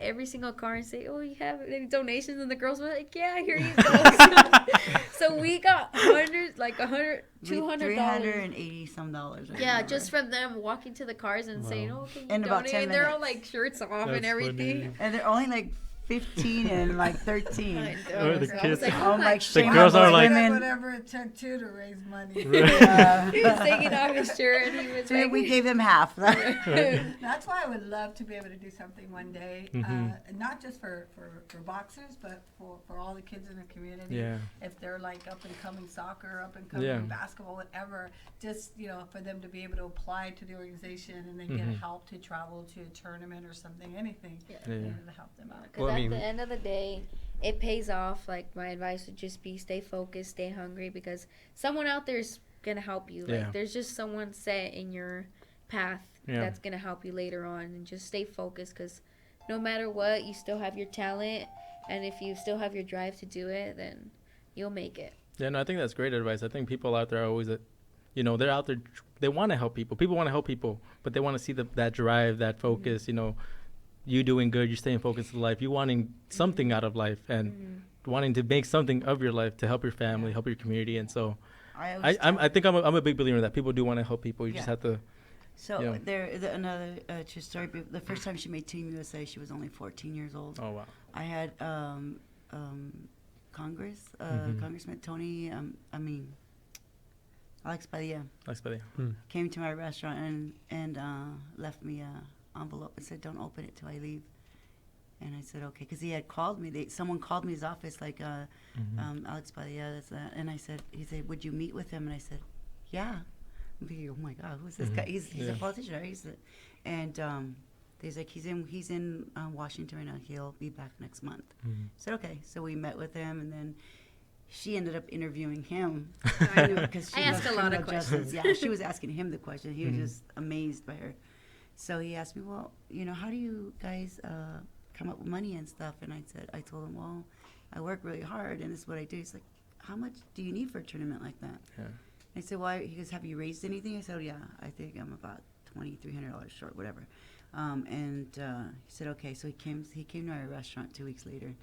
every single car and say, "Oh, you have any donations?" And the girls were like, "Yeah, here you go." So we got $200, $380 some dollars. Yeah, just from them walking to the cars and saying, "Oh, can you In about donate?" 10 And they're all minutes. like shirts off That's and everything. funny. And they're only like 15 and like 13. I know. Oh, the So I was kids. like, Oh my The girls are like- Whatever it took too to raise money. Yeah. he was taking off his shirt and he was So like, we gave them half. That's why I would love to be able to do something one day, not just for boxers, but for all the kids in the community. Yeah. If they're like up and coming soccer, up and coming basketball, whatever, just, for them to be able to apply to the organization and then get help to travel to a tournament or something, anything, to help them out. Because at the end of the day, it pays off. Like, my advice would just be stay focused, stay hungry, because someone out there is going to help you. Like, there's just someone set in your path that's going to help you later on. And just stay focused, because no matter what, you still have your talent. And if you still have your drive to do it, then you'll make it. Yeah, no, I think that's great advice. I think people out there are always, they're out there, they want to help people. People want to help people, but they want to see that drive, that focus, you doing good, you staying focused in life, you wanting something out of life and wanting to make something of your life to help your family, help your community. And so I think I'm a big believer in that. People do want to help people. You just have to. So another true story. The first time she made Team USA, she was only 14 years old. Oh, wow. I had Congressman Tony, Alex Padilla. Came to my restaurant and left me a envelope and said, "Don't open it till I leave." And I said, "Okay," because he had called me. Someone called me his office, like Alex Padilla, that's that. And he said, "Would you meet with him?" And I said, "Yeah." I'm thinking, "Oh my God, who's this guy?" He's a politician, right? And he's like, he's in Washington right now. He'll be back next month. I said, "Okay." So we met with him, and then she ended up interviewing him. I knew because she asked a lot of questions. Yeah, she was asking him the question. He was just amazed by her. So he asked me, "Well, how do you guys come up with money and stuff?" And I told him, "Well, I work really hard, and this is what I do." He's like, "How much do you need for a tournament like that?" Yeah. I said, "Well," he goes, "Have you raised anything?" I said, "Oh, yeah, I think I'm about $2,300 short, whatever." He said, "Okay." So he came to my restaurant 2 weeks later,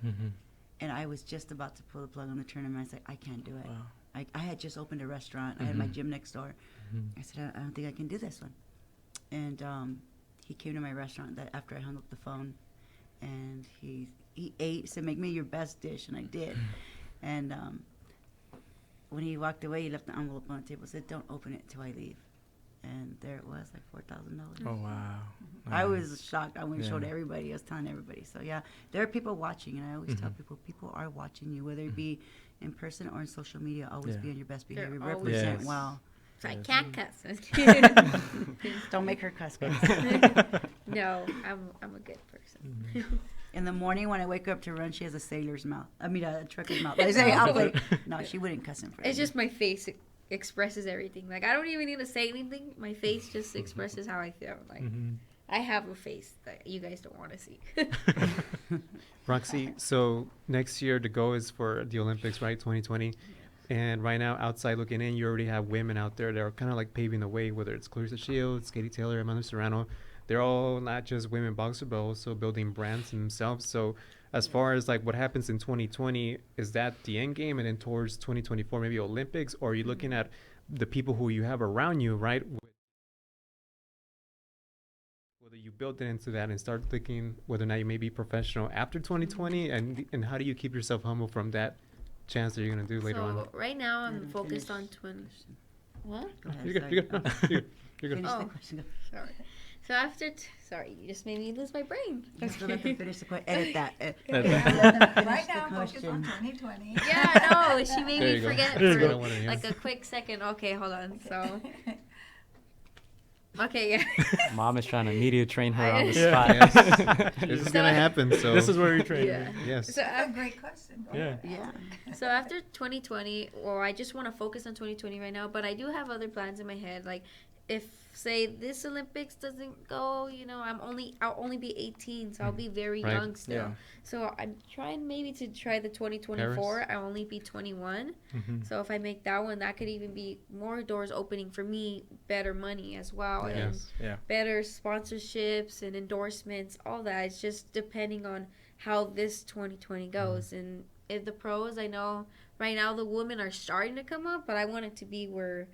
and I was just about to pull the plug on the tournament. I said, "I can't do it." Wow. I had just opened a restaurant. I had my gym next door. I said, I don't think I can do this one." And he came to my restaurant after I hung up the phone, and he ate. Said, "Make me your best dish," and I did. And when he walked away, he left the envelope on the table. Said, "Don't open it till I leave." And there it was, like $4,000. Oh, wow. I was shocked. I went and showed everybody. I was telling everybody. So yeah, there are people watching, and I always tell people are watching you, whether it be in person or in social media. Always be on your best behavior. They're always- Represent Yes. well. So I can't cuss. Don't make her cuss, guys. No, I'm a good person. In the morning when I wake up to run, she has a sailor's mouth. A trucker's mouth. I say, I'm like, no, she wouldn't cuss in front of It's me. just my face expresses everything. Like, I don't even need to say anything. My face just expresses how I feel. Like, I have a face that you guys don't want to see. Roxy, so next year the goal is for the Olympics, right? 2020. And right now, outside looking in, you already have women out there that are kind of like paving the way, whether it's Clarissa Shields, Katie Taylor, Amanda Serrano. They're all not just women boxers, but also building brands themselves. So as far as like what happens in 2020, is that the end game? And then towards 2024, maybe Olympics? Or are you looking at the people who you have around you, right? Whether you build it into that and start thinking whether or not you may be professional after 2020, and how do you keep yourself humble from that chance that you're going to do later on? So right now I'm focused on 20. What? Go ahead, You're good. sorry. You're good. You're good. Finish Oh. the question. Go. Sorry. So after, sorry, you just made me lose my brain. Just let them finish the question. Edit that. Right now, focus on 2020. Yeah, no, she made There me you go. forget There you for go. like a quick second. Okay, hold on. So, okay, yeah. Mom is trying to media train her on the Yeah. spot. Yes. This is gonna happen. So This is where you train. Yeah. yes. So, That's a great question. Go Yeah. ahead. Yeah. so after 2020, or I just want to focus on 2020 right now, but I do have other plans in my head. Like, if say this Olympics doesn't go, I'll only be 18, so I'll be very Right. young still. Yeah. So I'm trying maybe to try the 2024. I'll only be 21. Mm-hmm. So if I make that one, that could even be more doors opening for me, better money as well, and Yes. Yeah. better sponsorships and endorsements, all that. It's just depending on how this 2020 goes. And if the pros, I know right now the women are starting to come up, but I want it to be where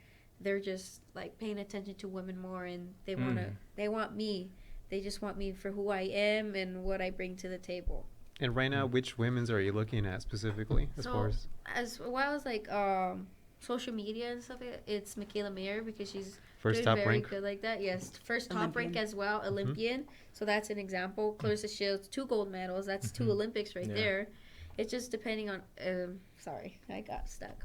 they're just like paying attention to women more, and they want me. They just want me for who I am and what I bring to the table. And right now, which women's are you looking at specifically as So, far as? As well as like social media and stuff, it's Michaela Mayer, because she's First doing top very rank. good like that. Yes, first top Olympian. rank as well, Olympian. So that's an example. Clarissa Shields, 2 gold medals. That's 2 Olympics right Yeah. there. It's just depending on. Sorry, I got stuck.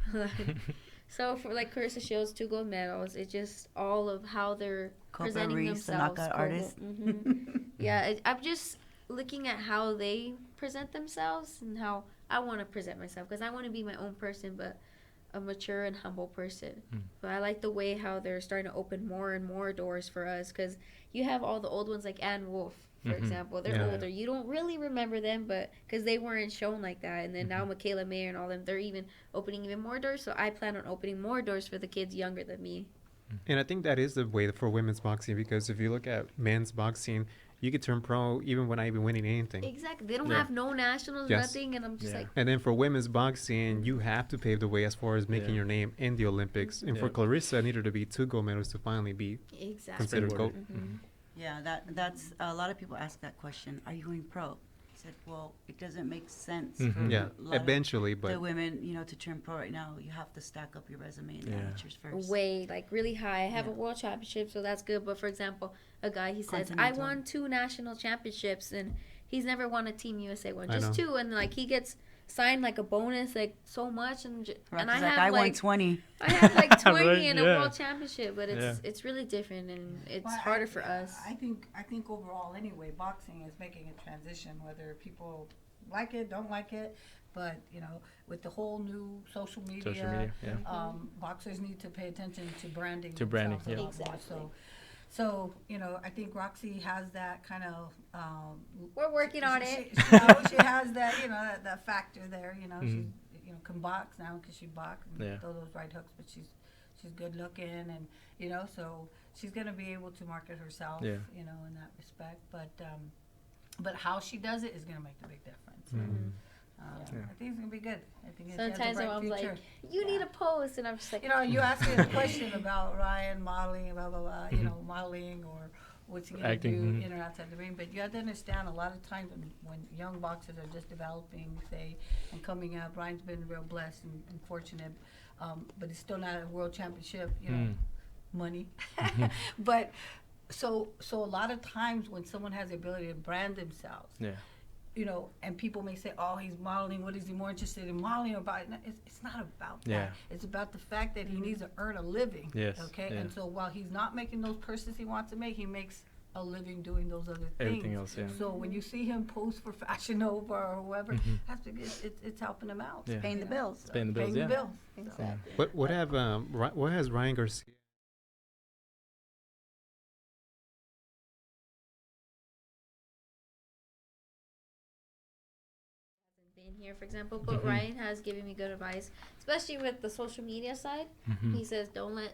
So for like Clarissa Shields, 2 gold medals. It's just all of how they're Copa presenting Reese, the themselves. knockout artist. Yeah, I'm just looking at how they present themselves and how I want to present myself, because I want to be my own person, but a mature and humble person. But I like the way how they're starting to open more and more doors for us, because you have all the old ones like Ann Wolf, for example. They're Yeah. older. You don't really remember them, but because they weren't shown like that. And then now Michaela Mayer and all them, they're even opening even more doors. So I plan on opening more doors for the kids younger than me. And I think that is the way for women's boxing, because if you look at men's boxing, you could turn pro even without even winning anything. Exactly. They don't Yeah. have no nationals, Yes. nothing. And I'm just Yeah. like, And then for women's boxing, you have to pave the way as far as making Yeah. your name in the Olympics. And for Yeah. Clarissa, it needed to be 2 gold medals to finally be exactly. considered Springboard. GOAT. Yeah, that's a lot of people ask that question. Are you going pro? I said, well, it doesn't make sense for Yeah, a lot of eventually, the but women, to turn pro right now. You have to stack up your resume in the Yeah. amateurs first. Way like really high. I have Yeah. a world championship, so that's good. But for example, a guy, he says, I Continental. won 2 national championships, and he's never won a Team USA one, I just know. 2, and like he gets signed like a bonus, like so much, and Right, I 'cause, have I won like 20. I have like 20 Right, in a yeah. world championship, but it's Yeah. it's really different, and it's Well, harder for us. I think overall, anyway, boxing is making a transition. Whether people like it, don't like it, but with the whole new social media, Social media, yeah. boxers need to pay attention to branding. To branding, themselves a yeah. lot more. Exactly. So I think Roxy has that kind of. We're working on it. She has that that factor there. She can box now because she boxed and Yeah. throw those right hooks, but she's good looking, and so she's gonna be able to market herself. Yeah. In that respect, but how she does it is gonna make the big difference. Yeah. I think it's gonna be good. I think she has a Sometimes bright I'm future. like, you need a post, and I'm just like, You asked me a question about Ryan modeling, blah blah blah. Modeling or what's he gonna Acting, do mhm. in or outside the ring. But you have to understand, a lot of times when young boxers are just developing, say, and coming up, Ryan's been real blessed and fortunate, but it's still not a world championship. Money, but so a lot of times when someone has the ability to brand themselves. Yeah. And people may say, "Oh, he's modeling. What is he more interested in, modeling or about?" No, it's not about that. Yeah. It's about the fact that he needs to earn a living. Yes, Okay. yeah. And so while he's not making those purses he wants to make, he makes a living doing those other things. Everything else, yeah. So when you see him post for Fashion Nova or whoever, that's because it's helping him out. Yeah. Paying the bills. It's paying the bills, Paying yeah. the bills. exactly. what has Ryan Garcia? Been here, for example, but Ryan has given me good advice, especially with the social media side. He says, don't let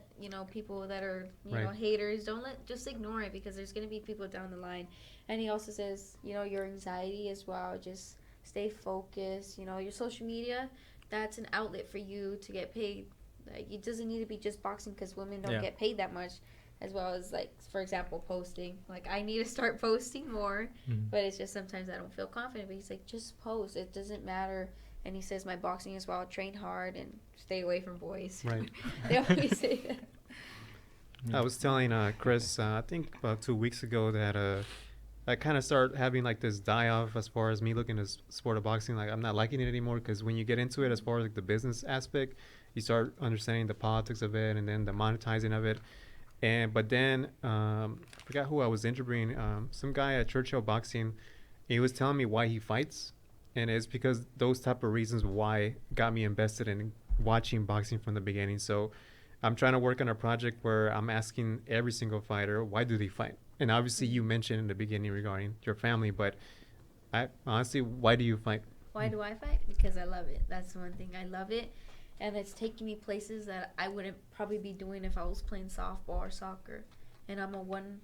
people that are Right. haters, just ignore it, because there's gonna be people down the line. And he also says, your anxiety as well, just stay focused. Your social media, that's an outlet for you to get paid. Like, it doesn't need to be just boxing, because women don't Yeah. get paid that much. As well as, like, for example, posting. Like, I need to start posting more, but it's just sometimes I don't feel confident. But he's like, just post. It doesn't matter. And he says, my boxing as well, train hard and stay away from boys. Right. They always say that. I was telling Chris, I think about 2 weeks ago that I kind of start having like this die off as far as me looking at sport of boxing. Like I'm not liking it anymore because when you get into it, as far as like the business aspect, you start understanding the politics of it and then the monetizing of it. But then I forgot who I was interviewing. Some guy at Churchill Boxing. He was telling me why he fights, and it's because those type of reasons why got me invested in watching boxing from the beginning. So I'm trying to work on a project where I'm asking every single fighter, why do they fight? And obviously you mentioned in the beginning regarding your family, but I honestly, why do you fight? Why do I fight? Because I love it. That's the one thing. I love it. And it's taking me places that I wouldn't probably be doing if I was playing softball or soccer. And I'm a one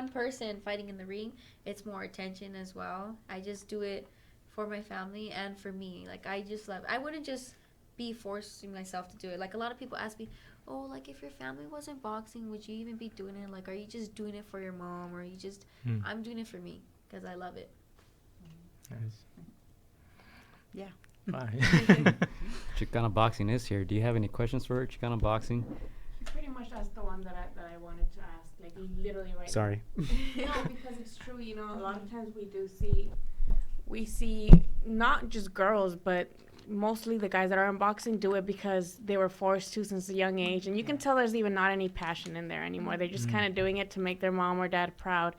person fighting in the ring. It's more attention as well. I just do it for my family and for me. Like, I just love it. I wouldn't just be forcing myself to do it. Like, a lot of people ask me, oh, like, if your family wasn't boxing, would you even be doing it? Like, are you just doing it for your mom? Or are you just, I'm doing it for me because I love it. Nice. Yeah. Bye. Chicana Boxing is here. Do you have any questions for her, Chicana Boxing? Pretty much that's the one that I wanted to ask, like literally right Sorry. now. No, because it's true, you know, a lot of times we see not just girls, but mostly the guys that are in boxing do it because they were forced to since a young age, and you can tell there's even not any passion in there anymore. They're just kind of doing it to make their mom or dad proud.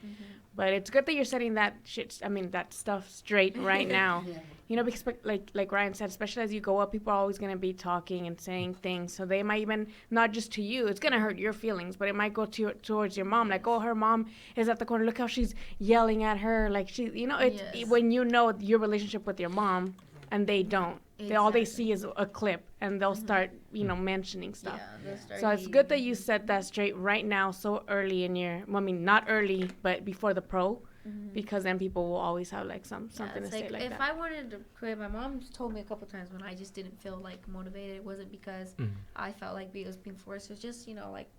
But it's good that you're setting that stuff straight right now. You know, because like Ryan said, especially as you go up, people are always going to be talking and saying things. So they might even, not just to you, it's going to hurt your feelings, but it might go towards your mom. Like, oh, her mom is at the corner. Look how she's yelling at her. Like, she, you know, it's when you know your relationship with your mom and they don't. Exactly. All they see is a clip, and they'll start, you know, mentioning stuff. Yeah, so it's good that you set that straight right now, so early in your. Well, I mean, not early, but before the pro, because then people will always have like something to say like that. If I wanted to quit, my mom told me a couple times when I just didn't feel like motivated. It wasn't because I felt like it was being forced. It was just, you know, like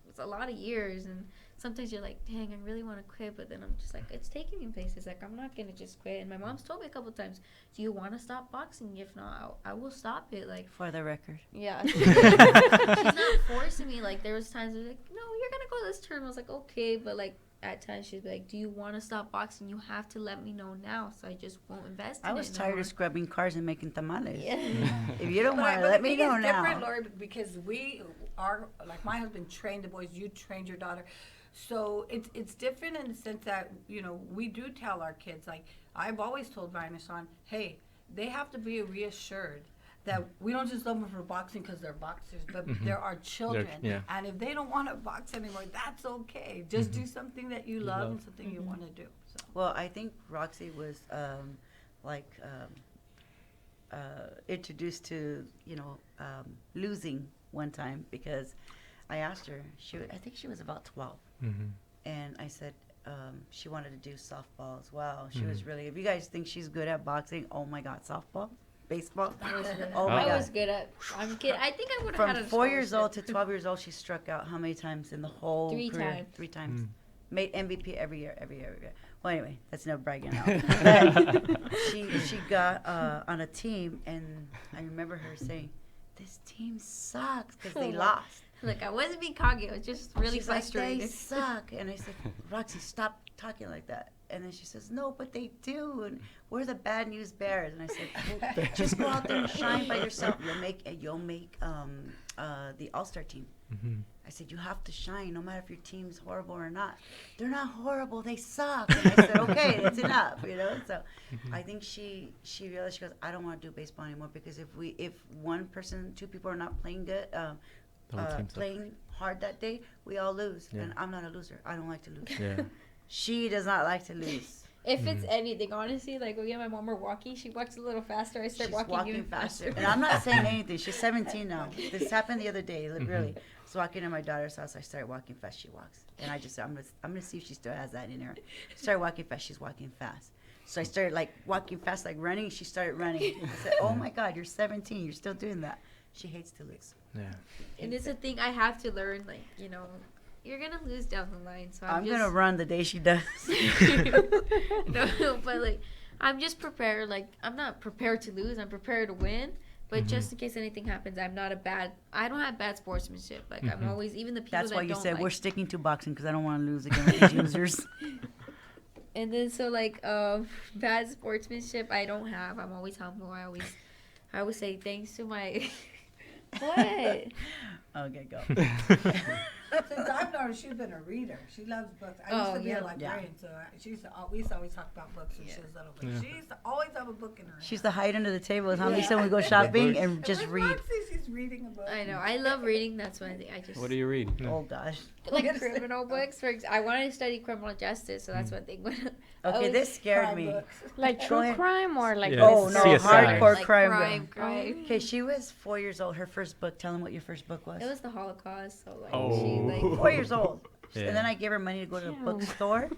it's a lot of years, and sometimes you're like, dang, I really want to quit, but then I'm just like, it's taking me places. Like, I'm not going to just quit. And my mom's told me a couple times, do you want to stop boxing? If not, I will stop it. Like, for the record. Yeah. She's not forcing me. Like, there was times where like, no, you're going to go this term. I was like, okay. But, like, at times she'd be like, do you want to stop boxing? You have to let me know now, so I just won't invest in it. I was tired of scrubbing cars and making tamales. Yeah. If you don't want to, let me know now. It's different, Lori, because we are, like, my husband trained the boys, you trained your daughter. So it's different in the sense that, you know, we do tell our kids, like, I've always told Ryan and Sean, hey, they have to be reassured that we don't just love them for boxing because they're boxers, but they're our children. And if they don't want to box anymore, that's okay. Just do something that you love and something you want to do. So. Well, I think Roxy was introduced to, you know, losing one time because I asked her, I think she was about 12. And I said, she wanted to do softball as well. She was really, if you guys think she's good at boxing, oh my God, softball, baseball. Oh my God. I was good at, I'm kidding. I think I would have had a From 4 years old to 12 years old, she struck out how many times in the whole career? 3 times. Made MVP every year. Well, anyway, that's no bragging out. But she got on a team, and I remember her saying, this team sucks because they lost. Look, I wasn't being cocky. I was just really frustrated. Like, they suck. And I said, Roxy, stop talking like that. And then she says, no, but they do. And we're the bad news bears. And I said, well, just go out there and shine by yourself. You'll make the all-star team. I said, you have to shine no matter if your team's horrible or not. They're not horrible. They suck. And I said, okay, that's enough, you know. So I think she realized, she goes, I don't want to do baseball anymore because if one person, 2 people are not playing good, playing hard that day, we all lose. And I'm not a loser. I don't like to lose. She does not like to lose. If it's anything, honestly, like when me and my mom are walking, she walks a little faster. I start walking even faster. And I'm not saying anything. She's 17 now. This happened the other day, really. I was walking to my daughter's house. I started walking fast. She walks. And I just said, I'm gonna see if she still has that in her. Started walking fast. She's walking fast. So I started like walking fast, like running. She started running. I said, oh my God, you're 17. You're still doing that. She hates to lose. Yeah. And it's a thing I have to learn, like, you know, you're going to lose down the line. So I'm going to run the day she does. No, but like, I'm just prepared. Like, I'm not prepared to lose. I'm prepared to win. But just in case anything happens, I don't have bad sportsmanship. Like, I'm always, even the people That's that why you don't said like, we're sticking to boxing because I don't want to lose again with these users. And then so like bad sportsmanship I don't have. I'm always humble. I always say thanks to my what? Okay, go. Since I've known her, she's been a reader. She loves books. I used to be a librarian, so we used to always talk about books when she was little. But she used to always have a book in her hand. She's the hide under the table. How many times we go shopping and just Where's read? Roxy? She's reading a book. I know. I love reading. That's one thing I just. What do you read? Oh gosh. Like criminal books. I wanted to study criminal justice, so that's one thing. Okay, this scared me. Like Go true ahead. crime or like Oh no, CSI. hardcore like crime. crime. Okay, she was 4 years old. Her first book. Tell them what your first book was. It was the Holocaust, so like Oh. she like 4 years old. Yeah. And then I gave her money to go to the bookstore.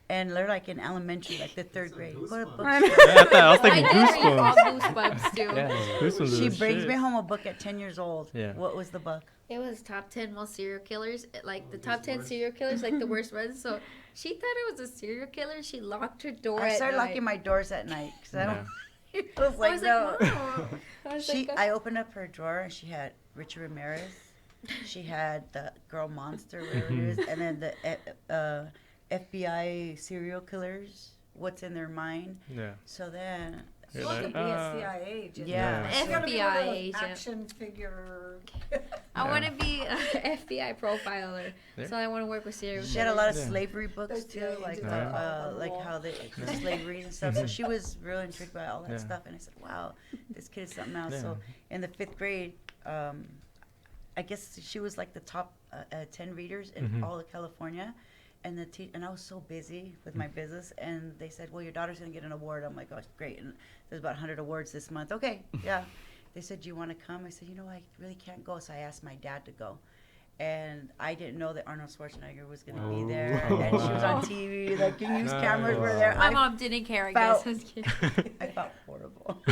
And they're like in elementary, like the 3rd grade. Go to bookstore. I was I thinking did read all Goosebumps. Goosebumps too. Yeah. Goosebumps is She the brings shit. me home a book at 10 years old. Yeah. What was the book? It was top 10 most serial killers, like the top 10 serial killers, like the worst ones. So she thought it was a serial killer. She locked her door. I at started night. locking my doors at night because I don't. Yeah. I was like, no. Mom. I was like, I opened up her drawer and she had Richard Ramirez. She had the Girl Monster, whatever it is, and then the FBI serial killers. What's in their mind? Yeah. So then, You're She wants to like, be a CIA agent. Yeah. She's gonna be one of FBI those agent. action figure. I want to be an FBI profiler. Yeah. So I want to work with serial she had a lot of Yeah. slavery books Those too, CIA like agents are on the like wall. how the slavery and stuff. So she was real intrigued by all that Yeah. stuff, and I said, "Wow, this kid is something else." Yeah. So in the 5th grade, I guess she was like the top 10 readers in all of California. And and I was so busy with my business, and they said, "Well, your daughter's gonna get an award." I'm like, "Oh, great!" And there's about 100 awards this month. Okay, yeah. They said, "Do you want to come?" I said, I really can't go. So I asked my dad to go, and I didn't know that Arnold Schwarzenegger was gonna be there, Oh. and she was on TV. Like, the news cameras were there. My mom didn't care, I guess. I was kidding. I felt horrible.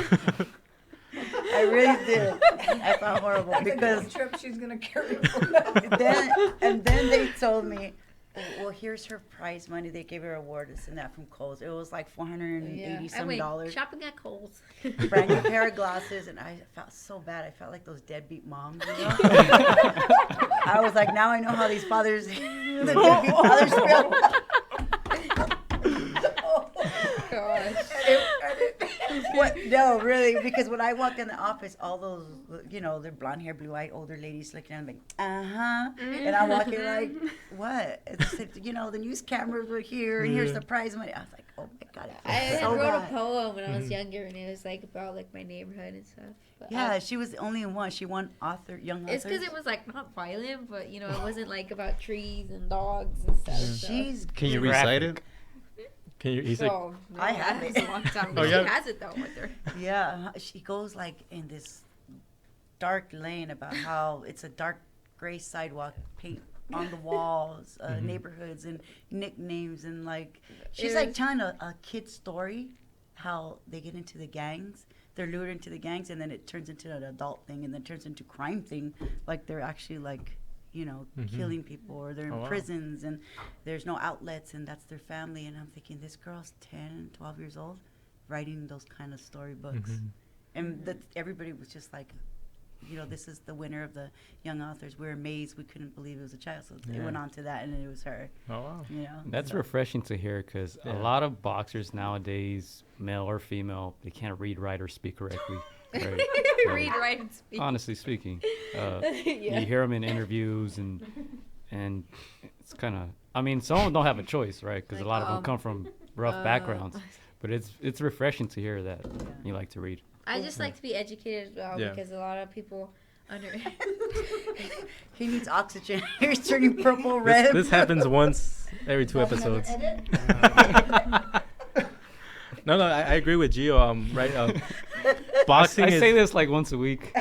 I really did. I felt horrible because That's a trip she's gonna carry. then they told me, well, here's her prize money. They gave her an award, this and that from Kohl's. It was like $480 I some went dollars. shopping at Kohl's. Brand new pair of glasses, and I felt so bad. I felt like those deadbeat moms, you know? I was like, now I know how these fathers, the deadbeat fathers feel. Gosh. What? No, really, because when I walk in the office, all those, they're blonde hair, blue eyed older ladies looking at me like, and I'm walking like, what? And they said, the news cameras were here, and here's the prize money. I was like, oh my God, I so wrote a bad. poem when I was younger, and it was like about like my neighborhood and stuff. But Yeah, she was the only one. She won young author. it's because it was like not violent, but it wasn't like about trees and dogs and stuff. so- She's Can you good. recite it? Can you? He's like, So, no, I have that was it. a long time Oh, ago. yeah? She has it though with her. Yeah, she goes like in this dark lane about how it's a dark gray sidewalk, paint on the walls, neighborhoods and nicknames, and like she's like telling a kid's story, how they get into the gangs. They're lured into the gangs, and then it turns into an adult thing, and then turns into crime thing. Like they're actually like, killing people, or they're in Oh, wow. prisons, and there's no outlets, and that's their family. And I'm thinking, this girl's 10, 12 years old, writing those kind of storybooks. And that everybody was just like, this is the winner of the young authors. We're amazed. We couldn't believe it was a child. So it went on to that, and it was her. oh wow. That's so. refreshing to hear because a Yeah. lot of boxers nowadays, male or female, they can't read, write, or speak correctly. Right? Read, write, and speak. Honestly speaking, Yeah. you hear them in interviews, and it's kind of. I mean, some of them don't have a choice, right? Because a lot of them come from rough backgrounds. But it's refreshing to hear that you like to read. I just like to be educated as well Yeah. because a lot of people under. He needs oxygen. He's turning purple, red. This happens once every 2 episodes. No, I agree with Gio. Right. Boxing I is. say this like once a week.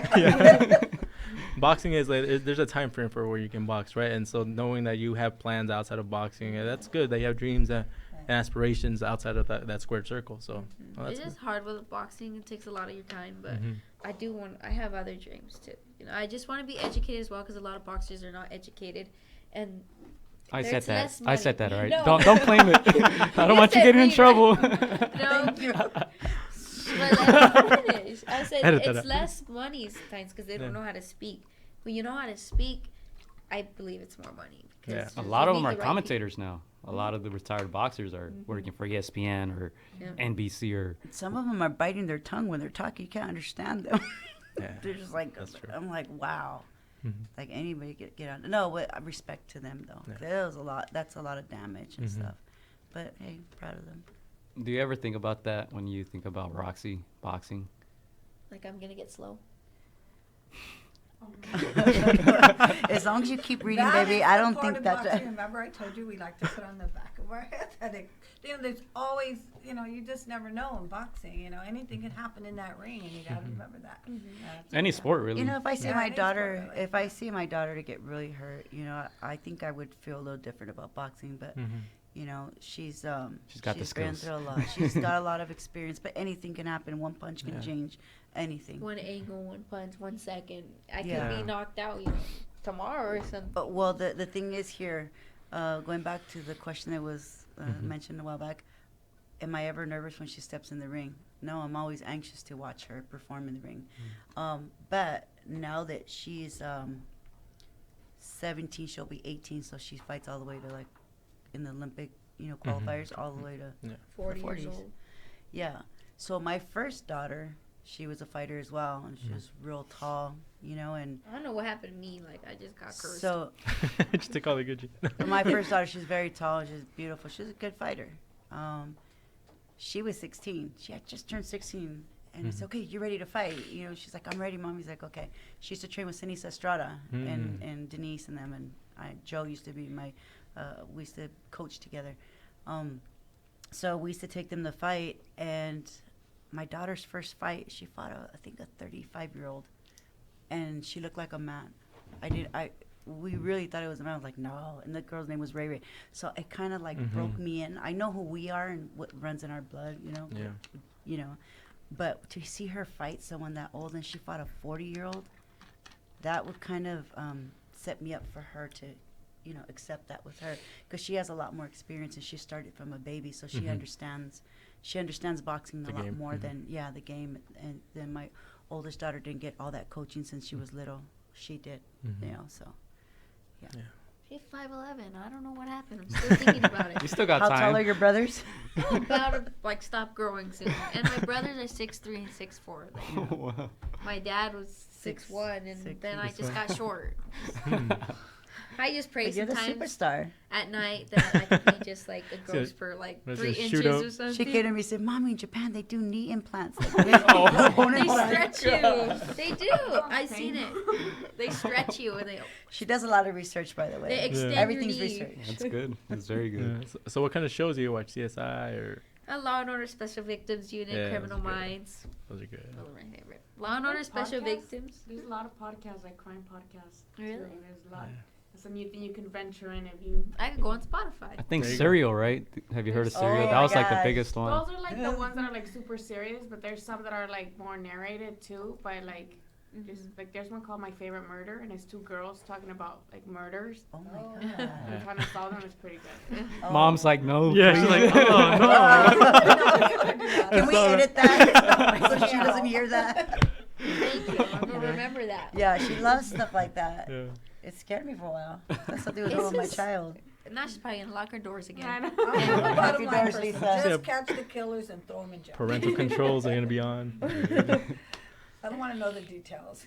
Boxing is like there's a time frame for where you can box, right? And so knowing that you have plans outside of boxing, that's good. That you have dreams and aspirations outside of that squared circle. So well, It's that's just hard with boxing. It takes a lot of your time, but Mhm. I have other dreams too. I just want to be educated as well because a lot of boxers are not educated, and I there's said that. less I said that, money. all right? No. Don't claim it. I don't want you said getting in read, trouble. no. But let me finish. I said Edit that it's out. less money sometimes because they don't know how to speak. When you know how to speak, I believe it's more money. Because A you lot of meet them are the right commentators now. A lot of the retired boxers are working for ESPN or NBC or. Some of them are biting their tongue when they're talking. You can't understand them. Yeah. They're just like, That's true. I'm like, wow. Mm-hmm. Like anybody get on. No, with respect to them though. Yeah. There's a lot. That's a lot of damage and Mhm. stuff. But hey, proud of them. Do you ever think about that when you think about Roxy boxing? Like, I'm going to get slow. As long as you keep reading, That baby, is I the don't part think of that. boxing. Remember, I told you we like to put on the back of our head that there's always, you just never know in boxing. Anything can happen in that ring, and you got to remember that. Any sport, really. If I see Yeah, my any daughter, sport, really. if I see my daughter to get really hurt, I think I would feel a little different about boxing. But she's got the been skills. through a lot. She's got a lot of experience. But anything can happen. One punch can Yeah. change anything. One angle, one punch, 1 second. I Yeah. could be knocked out, tomorrow or something. But well, the thing is here, going back to the question that was mentioned a while back. Am I ever nervous when she steps in the ring? No, I'm always anxious to watch her perform in the ring. But now that she's 17, she'll be 18, so she fights all the way to like in the Olympic, qualifiers, all the way to 40 years 40s. old. Yeah. So my first daughter, she was a fighter as well, and she was real tall, and I don't know what happened to me. Like, I just got cursed. so Just take all the good. my first daughter, she's very tall, she's beautiful, she's a good fighter. She was 16. She had just turned 16. And it's okay, you're ready to fight. She's like, I'm ready, Mom. He's like, okay. She used to train with Sinisa Estrada and Denise and them. And Joe used to be we used to coach together. So we used to take them to fight. And my daughter's first fight, she fought, I think, a 35-year-old. And she looked like a man. We really thought it was a man. I was like, no. And the girl's name was Ray Ray. So it kind of like broke me in. I know who we are and what runs in our blood, Yeah. But to see her fight someone that old and she fought a 40-year-old, that would kind of set me up for her to, accept that with her. Because she has a lot more experience and she started from a baby. So she understands boxing The a lot game. more than, the game. And then my oldest daughter didn't get all that coaching since she was little. She did, so. Yeah. She's 5'11". I don't know what happened. I'm still thinking about it. You still got How time. tall are your brothers? I'm about to stop growing soon. And my brothers are 6'3" and 6'4". Wow. My dad was 6'1", and Six- then I just 6'1". got short. I just pray But you're the sometimes superstar. at night that I could be just like a ghost for like Let's 3 just inches shoot up. or something. She came to me and said, Mommy, in Japan, they do knee implants. Like, They stretch you. They do. I've seen it. They stretch you and they She does a lot of research, by the they way. extend Everything's your knee. research. That's good. That's very good. Yeah. So what kind of shows do you watch? CSI or A Law and Order Special Victims Unit, Yeah, Criminal those are good. Minds. those are good? Those are my favorite. Law and Order Special Podcasts? Victims. There's a lot of podcasts, like crime podcasts. Really? too. There's a lot. Yeah. It's a new thing you can venture in if you. I could go on Spotify. I think There you go. Serial, right? Have you heard of Oh Serial? my That was like the gosh. biggest one. Those are like the ones that are like super serious, but there's some that are like more narrated too. By like, just like there's one called My Favorite Murder, and it's 2 girls talking about like murders. Oh my Oh. God. And trying to solve them is pretty good. Oh. Mom's like, no. Yeah, she's please. like, oh no. Can we edit that so she doesn't hear that? Thank you. I'm gonna remember that. Yeah, she loves stuff like that. Yeah. It scared me for a while. That's something was It's wrong with my just- child. Now she's probably gonna lock her doors I again. know. I'm a bottom Happy line doors, person. Lisa. Just catch the killers and throw them in jail. Parental controls are gonna be on. I don't want to know the details.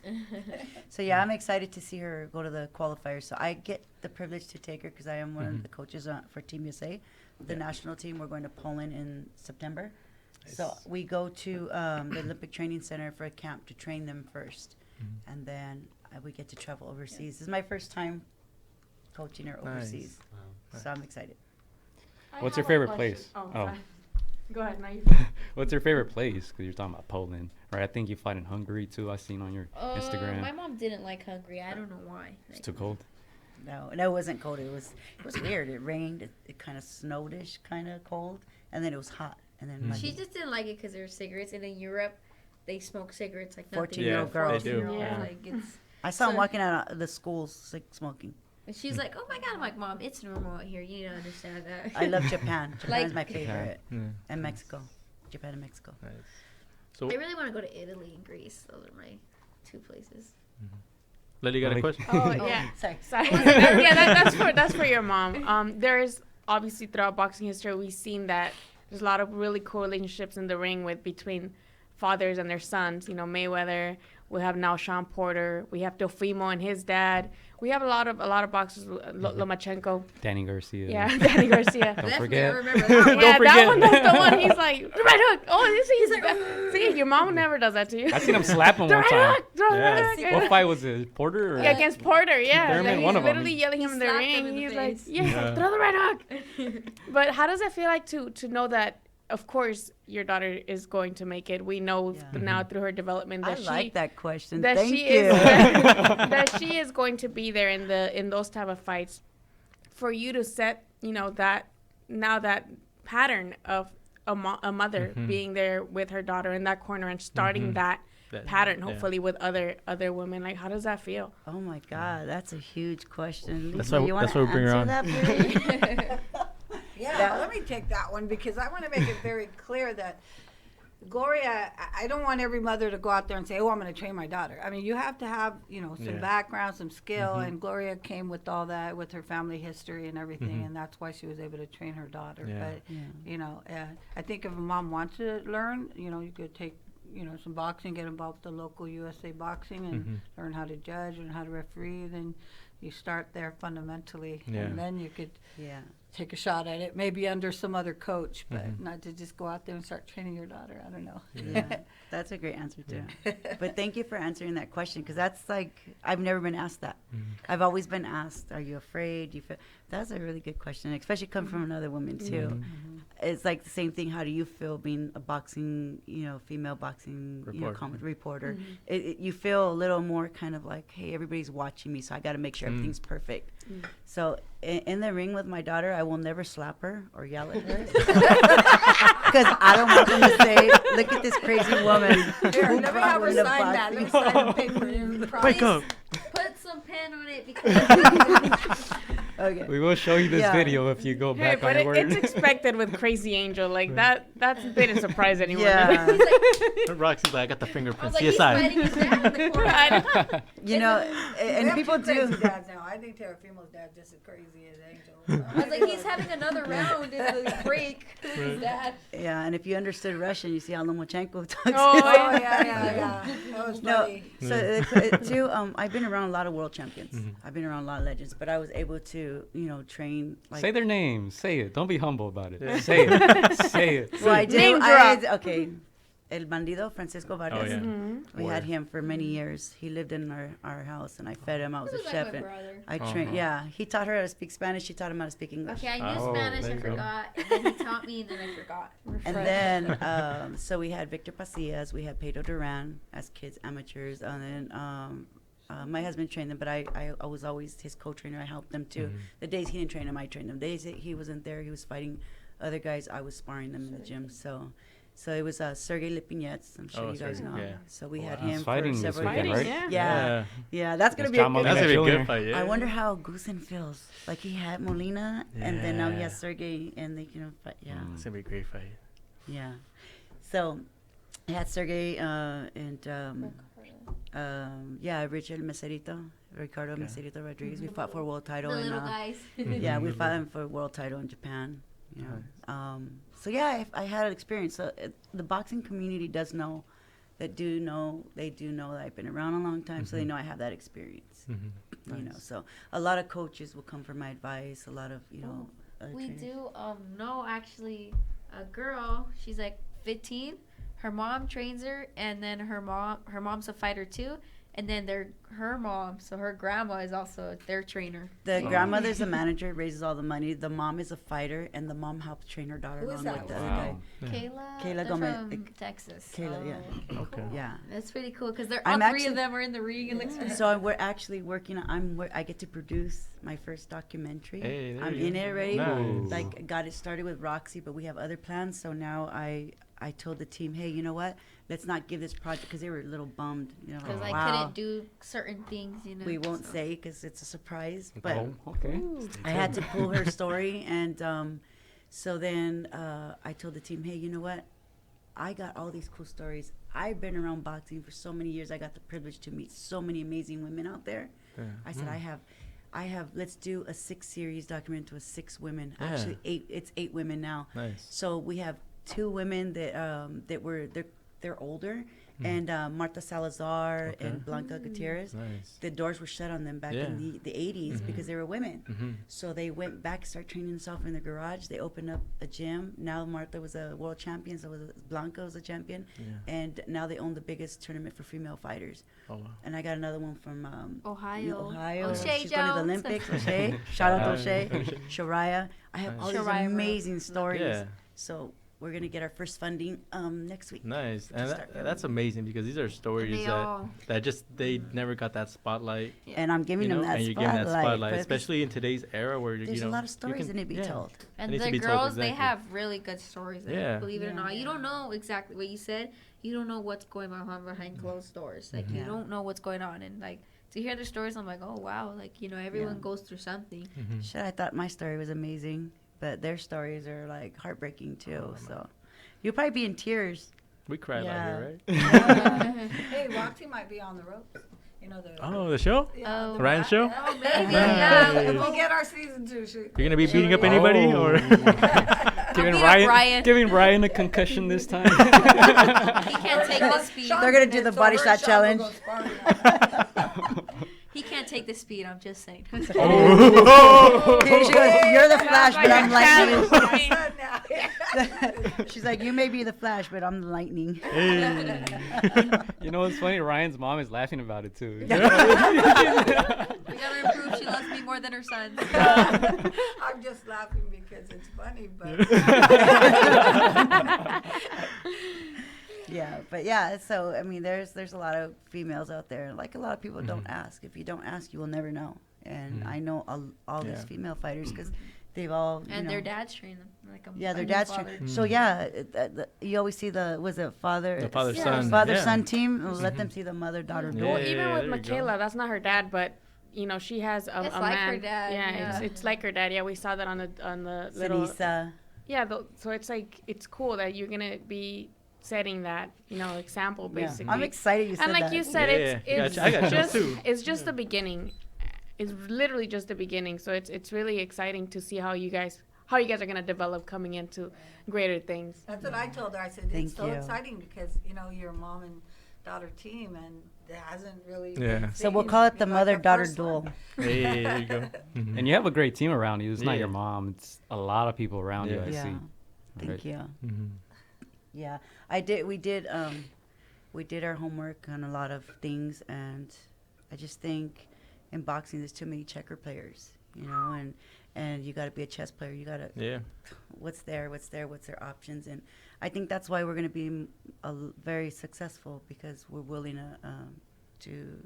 So yeah, I'm excited to see her go to the qualifiers. So I get the privilege to take her because I am one of the coaches for Team USA, the national team. We're going to Poland in September. So Nice. we go to the Olympic Training Center for a camp to train them first, and then we get to travel overseas. This is my first time coaching her Nice. overseas, so I'm excited. I What's your have a favorite question. place? Oh, Oh. sorry. Go ahead. Now you. What's your favorite place? Because you're talking about Poland, right? I think you fight in Hungary too. I seen on your My Instagram. mom didn't like Hungary. I don't know why. It's too cold. No, it wasn't cold. It was weird. It rained. It kind of snowed-ish, kind of cold, and then it was hot. And then She just didn't like it because there were cigarettes, and in Europe, they smoke cigarettes like nothing. 14-year-old Yeah, girls. they do. 14-year-olds, Yeah. Like it's. I saw him So- walking out of the schools like smoking. And she's like, "Oh my God!" I'm like, "Mom, it's normal out here. You need to understand that." I love Japan. Japan is my Like- favorite, Yeah. and Mexico. Japan and Mexico. Nice. So, I really want to go to Italy and Greece. Those are my 2 places. Lily, got a question? Oh yeah. Sorry. Sorry. Yeah, that's for your mom. There's obviously throughout boxing history, we've seen that there's a lot of really cool relationships in the ring between fathers and their sons. You know, Mayweather. We have now Sean Porter. We have Teofimo and his dad. We have a lot of boxers. Lomachenko. Danny Garcia. Yeah, Danny Garcia. Don't Definitely, I forget. remember that one. Yeah, forget. that one. That's the one. He's like, the right hook. Oh, he's like, see, your mom never does that to you. I seen him slap him The one right time. hook. The right hook. What fight was it? Porter? Or? Yeah, against Porter, yeah. Thurman, He's one of 'em. literally yelling him in the slapped him ring. in the He's like, face. Yeah. throw the right hook. But how does it feel like to know that, of course, your daughter is going to make it? We know now through her development I that like that question. that Thank she you. is that she is going to be there in those type of fights. For you to set, that pattern of a mother being there with her daughter in that corner and starting that pattern, hopefully with other women. Like, how does that feel? Oh my God, that's a huge question. That's Lisa, why- you want that's to why we bring her answer on. that, please? Yeah, let me take that one because I want to make it very clear that Gloria, I don't want every mother to go out there and say, oh, I'm going to train my daughter. I mean, you have to have, some background, some skill, and Gloria came with all that, with her family history and everything, and that's why she was able to train her daughter. Yeah. But, I think if a mom wants to learn, you could take, some boxing, get involved with the local USA boxing and learn how to judge and how to referee, then you start there fundamentally, and then you could take a shot at it, maybe under some other coach, but not to just go out there and start training your daughter. I don't know. Yeah, that's a great answer too. But thank you for answering that question because that's like I've never been asked that. I've always been asked, "Are you afraid? You feel?" That's a really good question, especially coming from another woman too. It's like the same thing. How do you feel being a boxing, female boxing reporter? You feel a little more kind of like, hey, everybody's watching me, so I got to make sure everything's perfect. So in the ring with my daughter, I will never slap her or yell at her because I don't want them to say, "Look at this crazy woman." Here, let me have her into sign that. Let me boxing. sign the paper. You Wake up. Put some pen on it because Okay. We will show you this Yeah. video if you go Hey, back but on your it's word. expected with Crazy Angel. Like, that didn't surprise anyone. Yeah. Roxy's like, I got the I was fingerprints. like, he's CSI. fighting his dad in the corner. And people do. Crazy dads now. I think Teofimo's dad just as crazy as Angel. I was like, he's having another round in the break with his dad. Yeah, and if you understood Russian, you see how Lomachenko talks. Oh, Oh, yeah. That was No, funny. so too, I've been around a lot of world champions. I've been around a lot of legends, but I was able to, train. Like, Say their names. Say it. Don't be humble about it. Say it. Say it. well, I did. Name Okay, El Bandido, Francisco Vargas. Oh, yeah. We had him for many years. He lived in our house, and I fed him. I was This a is like chef, my and brother. I trained. Yeah, he taught her how to speak Spanish. She taught him how to speak English. Okay, I knew Oh, Spanish, there I you go. forgot, and then he taught me, and then I forgot. And then, so we had Victor Pasillas, we had Pedro Duran as kids, amateurs, and then my husband trained them, but I was always his co-trainer. I helped them too. The days he didn't train them, I trained them. The days that he wasn't there, he was fighting other guys. I was sparring them in the gym. So it was Sergey Lipinets. I'm sure Oh, you guys Sergey, know. yeah. So we Wow. had He's him fighting for this several weekend, years. right? Yeah, that's gonna It's be a John good Molina That's gonna be a Jr. good fight, yeah. I wonder how Goosen feels. Like he had Molina, and then now he has Sergey, and they fight. Yeah. It's going to be a great fight. Yeah. So I had Sergey and Richard Ricardo Meserito Rodriguez. We fought for a world The title in little guys. yeah, we fought him for a world title in Japan. So yeah, I had an experience. So the boxing community does know that they do know that I've been around a long time, so they know I have that experience. So a lot of coaches will come for my advice. A lot of We trainers. do know actually a girl, she's like 15, her mom trains her, and then her mom's a fighter too, and then her mom, so her grandma is also their trainer. The grandmother's a manager, raises all the money. The mom is a fighter, and the mom helps train her daughter Who is along that with the one? other guy. Kayla Kayla they're Gomez. from Texas. Kayla, yeah. Okay. Yeah. That's pretty cool because they're I'm all three actually- of them are in the ring. It looks pretty So we're actually working on. I get to produce my first documentary. Hey, there I'm you in go. it already. Nice. Like got it started with Roxy, but we have other plans. So now I told the team, hey, you know what? Let's not give this project because they were a little bummed. because I wow. couldn't do certain things, We won't so. say because it's a surprise. But Oh, okay. I had to pull her story, and so then I told the team, hey, you know what? I got all these cool stories. I've been around boxing for so many years. I got the privilege to meet so many amazing women out there. Yeah. I said, I have, let's do a 6-series documentary with 6 women. Yeah. Actually, 8, it's 8 women now. Nice. So we have 2 women they're older, and Marta Salazar and Blanca Gutierrez. Nice. The doors were shut on them back in the 80s because they were women. So they went back, started training themselves in their garage. They opened up a gym. Now Marta was a world champion, so Blanca was a champion. And now they own the biggest tournament for female fighters. Oh, wow. And I got another one from Ohio. She's O'Shea going to the Jones. Olympics. O'Shea. Shout out to O'Shea. Shariah. I have all these Shariah amazing stories. Yeah. So we're going to get our first funding next week. Nice. to And start that's amazing because these are stories that just they never got that spotlight. And I'm giving them that and you're spotlight. giving that spotlight, but especially in today's era where there's a lot of stories that need to be told. And needs to the be told, girls, they exactly. have really good stories. Like, Yeah. believe it or not, you don't know exactly what you said. You don't know what's going on behind closed doors. Like you don't know what's going on, and like to hear their stories, I'm like, oh wow, like everyone goes through something. Shit, I thought my story was amazing, but their stories are like heartbreaking too. So you'll probably be in tears. We cried out here, right? Hey, Roxy might be on the ropes. You know the. Oh, the show? Yeah, Oh. the Ryan show? Oh, maybe. Yeah, Nice. if we get our season 2 shoot. You're gonna be beating up anybody, or Giving beat up Ryan. giving Ryan a concussion this time. He can't take the speed. They're gonna do the body shot challenge. He can't take the speed. I'm just saying. Dude, she goes, "You're the Flash, but I'm lightning." She's like, "You may be the Flash, but I'm the lightning." You know what's funny? Ryan's mom is laughing about it too. We gotta improve. She loves me more than her son. I'm just laughing because it's funny, but. Yeah, but yeah, so I mean, there's a lot of females out there. Like a lot of people don't ask. If you don't ask, you will never know. And I know all these female fighters because they've all And their dads train them. Like their dads train. So yeah, you always see the father father-son team. Let them see the mother-daughter duel. Well, even there with you go. Michaela, that's not her dad, but she has a It's a like man. her dad, yeah. It's like her dad. Yeah, we saw that on the little. Sinisa. Yeah, so it's like it's cool that you're gonna be setting that example basically. I'm excited you said And like that. you said, it's I got you just too. it's just the beginning. It's literally just the beginning. So it's really exciting to see how you guys are gonna develop coming into greater things. That's what I told her. I said, Thank it's so you. exciting because, you're a mom and daughter team and it hasn't really. Yeah. So we'll call it the mother-daughter duel. Hey, there you go. And you have a great team around you. It's not Yeah. your mom. It's a lot of people around you. I Yeah. see. Thank Right. you. Mm-hmm. Yeah, we did our homework on a lot of things, and I just think in boxing there's too many checker players, and you got to be a chess player. You got to what's their options, and I think that's why we're going to be very successful because we're willing to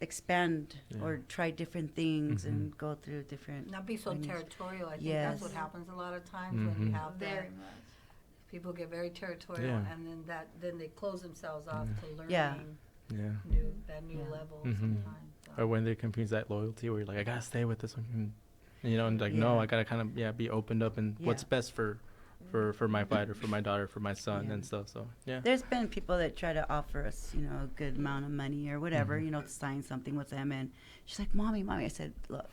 expand or try different things and go through different. Not be so venues. territorial. I think Yes. that's what happens a lot of times when you have that. Very much. People get very territorial, Yeah. and then they close themselves off to learning Yeah. new level Mhm. sometimes. So. Or when there comes that loyalty where you're like, I gotta stay with this one, and like no, I gotta kind of be opened up and what's best for my fighter, for my daughter, for my son and stuff. So There's been people that try to offer us, a good amount of money or whatever, to sign something with them, and she's like, "Mommy." I said, "Look."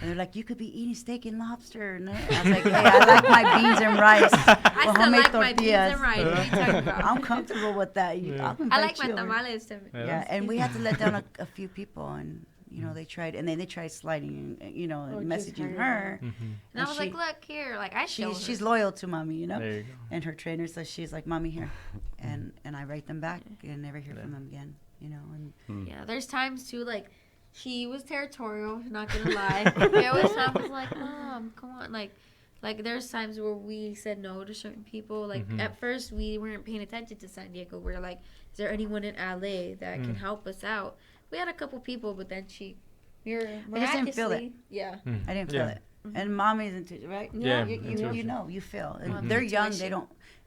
And they're like, "You could be eating steak and lobster." And I was like, "Hey, I like my beans and rice. I still like my beans tortillas. and rice. What are you talking about? I'm comfortable with that. I'll invite I like my you over." tamales. Yeah, and we had to let down a few people, and they tried, and then they tried sliding, and messaging her. And I was like, look here, like I showed her. She's loyal to Mommy, There you go. and her trainer, so she's like, "Mommy, here," and I write them back and never hear from them again, and Yeah, there's times too, like he was territorial, not gonna lie. There was times I was like, Mom, come on, like there's times where we said no to certain people. Like at first we weren't paying attention to San Diego. We were like, is there anyone in LA that can help us out? We had a couple people, but then I just didn't feel it. Yeah. I didn't feel it. And Mommy isn't right. Yeah, You feel. And they're young.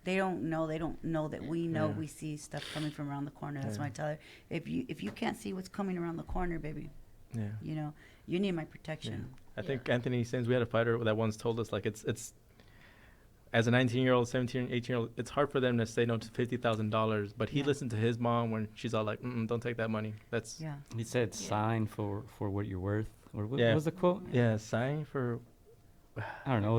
They don't know that we know. We see stuff coming from around the corner. That's why I tell her, if you can't see what's coming around the corner, baby, you need my protection. I think Anthony, since we had a fighter that once told us like it's as a 19-year-old, 17, 18-year-old, it's hard for them to say no to $50,000. But he Yeah. listened to his mom when she's all like, don't take that money. That's Yeah. He said, "Sign for what you're worth." Or what Yeah. was the quote? yeah, sign for. I don't know.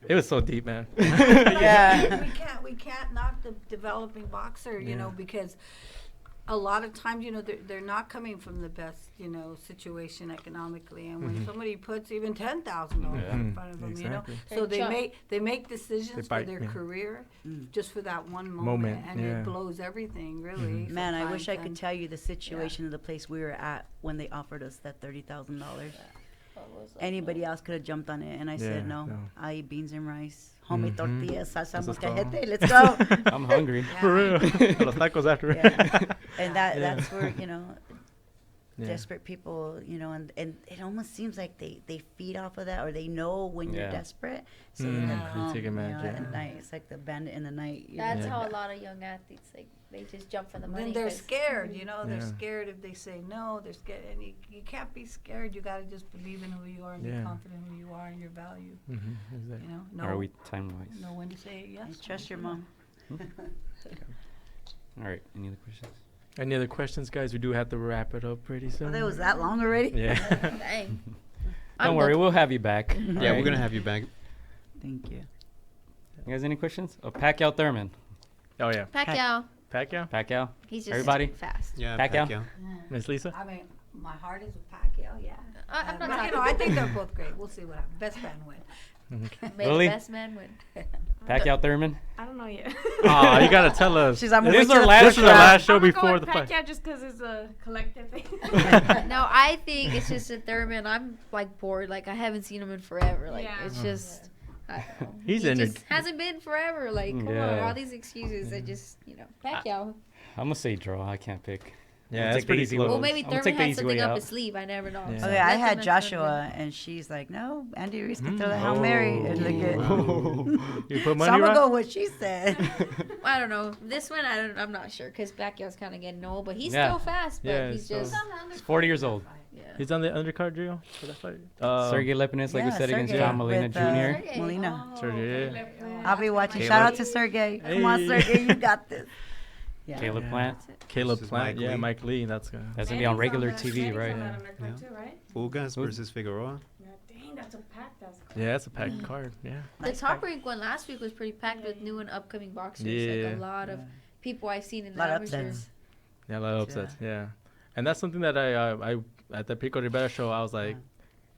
It was so deep, man. Yeah. We can't knock the developing boxer, you know, because a lot of times, you know, they're not coming from the best, you know, situation economically, and when somebody puts even $10,000 in front of them, you know, Exactly. so They're they make decisions They for bite, their yeah. career Mm. just for that one moment, Moment, and yeah. it blows everything, really. Man, I wish I sometimes, could tell you the situation of the place we were at when they offered us that $30,000. Anybody else could have jumped on it, and I said Yeah, no. no. I eat beans and rice, homemade Mhm. tortillas, salsa Eso es molcajete. Let's go. I'm hungry. For real. Los tacos after. Yeah. And Yeah. that's where, you know, Yeah. desperate people, you know, and it almost seems like they feed off of that, or they know when you're Yeah. desperate, so Mm, then they they come, take you know, advantage, at yeah. night. It's like the bandit in the night. You That's know? how a lot of young athletes, like, they just jump for the money. Then they're 'cause- scared, you know. They're Yeah. scared if they say no. They're scared, and you can't be scared. You got to just believe in who you are and Yeah. be confident who you are and your value. Exactly. You know, Are know we time wise? know when to say And yes. trust your mom. All right. Any other questions? Any other questions, guys? We do have to wrap it up pretty soon. Oh, that was that long already? Yeah. Dang. Don't worry, we'll have you back. Yeah, Alright. we're gonna have you back. Thank you. You guys, any questions? Oh, Pacquiao Thurman. Oh yeah. Pacquiao. Pacquiao. Pacquiao. He's just Everybody? fast. Yeah, Pacquiao? Miss Lisa. I mean, my heart is with Pacquiao. Yeah. I'm not but, talking. you know, I think they're both great. We'll see what happens. Best man win. May Lily? the best man win. Pacquiao Thurman. I don't know yet. Aw, you gotta tell us. She's, I'm this gonna is wait our till last, the this is fifth our round. last show I'm gonna before go the with fight. Pacquiao just because it's a collective thing. No, I think it's just a Thurman. I'm like bored. Like I haven't seen him in forever. Like Yeah. it's just. I don't know. He's he in just it. hasn't been forever. Like come on, Yeah. all these excuses. I just Pacquiao. I'm gonna say draw. I can't pick. Yeah, I'll that's take the pretty easy close. way. Well, maybe I'm gonna Thurman take the had easy something way up out. his sleeve. I never know. Yeah. So Okay, I let had them have Joshua, and she's like, no, Andy Ruiz can throw that Hail Mary. And look at, You put so money I'm going right? to go what she said. something. I don't know. This one, I'm not sure because Pacquiao's kind of getting old, but he's Yeah. still fast. But Yeah, he's so- just He's 40 years old. yeah. He's on the undercard, Gio, for that fight. Sergey Lepinets, like we Yeah, said, against Sergey John Molina with, Jr. Sergey. Molina. Sergey. I'll be watching. Caleb. Shout out to Sergey. Come on, Hey. Sergey, you got this. Yeah. Caleb Yeah. Plant. Caleb This is Plant. Mike Yeah, Lee. Mike Lee. That's good. That's gonna be on regular TV, Manny's right? on that Yeah. undercard too, right? Ugas versus Figueroa. Yeah, dang, that's a pack. That's Yeah, that's a packed card. Yeah. The Nice top card. rank one last week was pretty packed with new and upcoming boxers. Yeah. Like a lot of people I've seen in the Lot of amateurs. upsets. Yeah, a lot of upsets. Yeah. And that's something that I at the Pico Rivera show, I was like,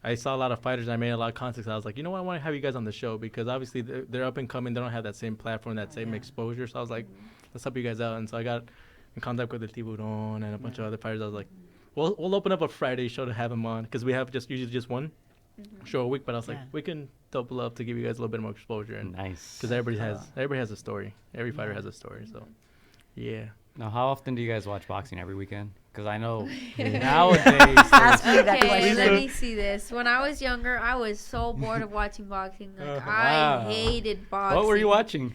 I saw a lot of fighters. And I made a lot of contacts. I was like, you know what? I want to have you guys on the show because obviously they're up and coming. They don't have that same platform, that same exposure. So I was like, let's help you guys out. And so I got in contact with the Tiburon and a bunch of other fighters. I was like, we'll open up a Friday show to have them on because we have usually just one show a week. But I was like, Yeah. we can double up to give you guys a little bit more exposure and Nice. because everybody has a story. Every fighter has a story. So yeah. Now, how often do you guys watch boxing? Every weekend? Because I know nowadays. Ask me that Okay, question. let me see this. When I was younger, I was so bored of watching boxing. Like Wow. I hated boxing. What were you watching?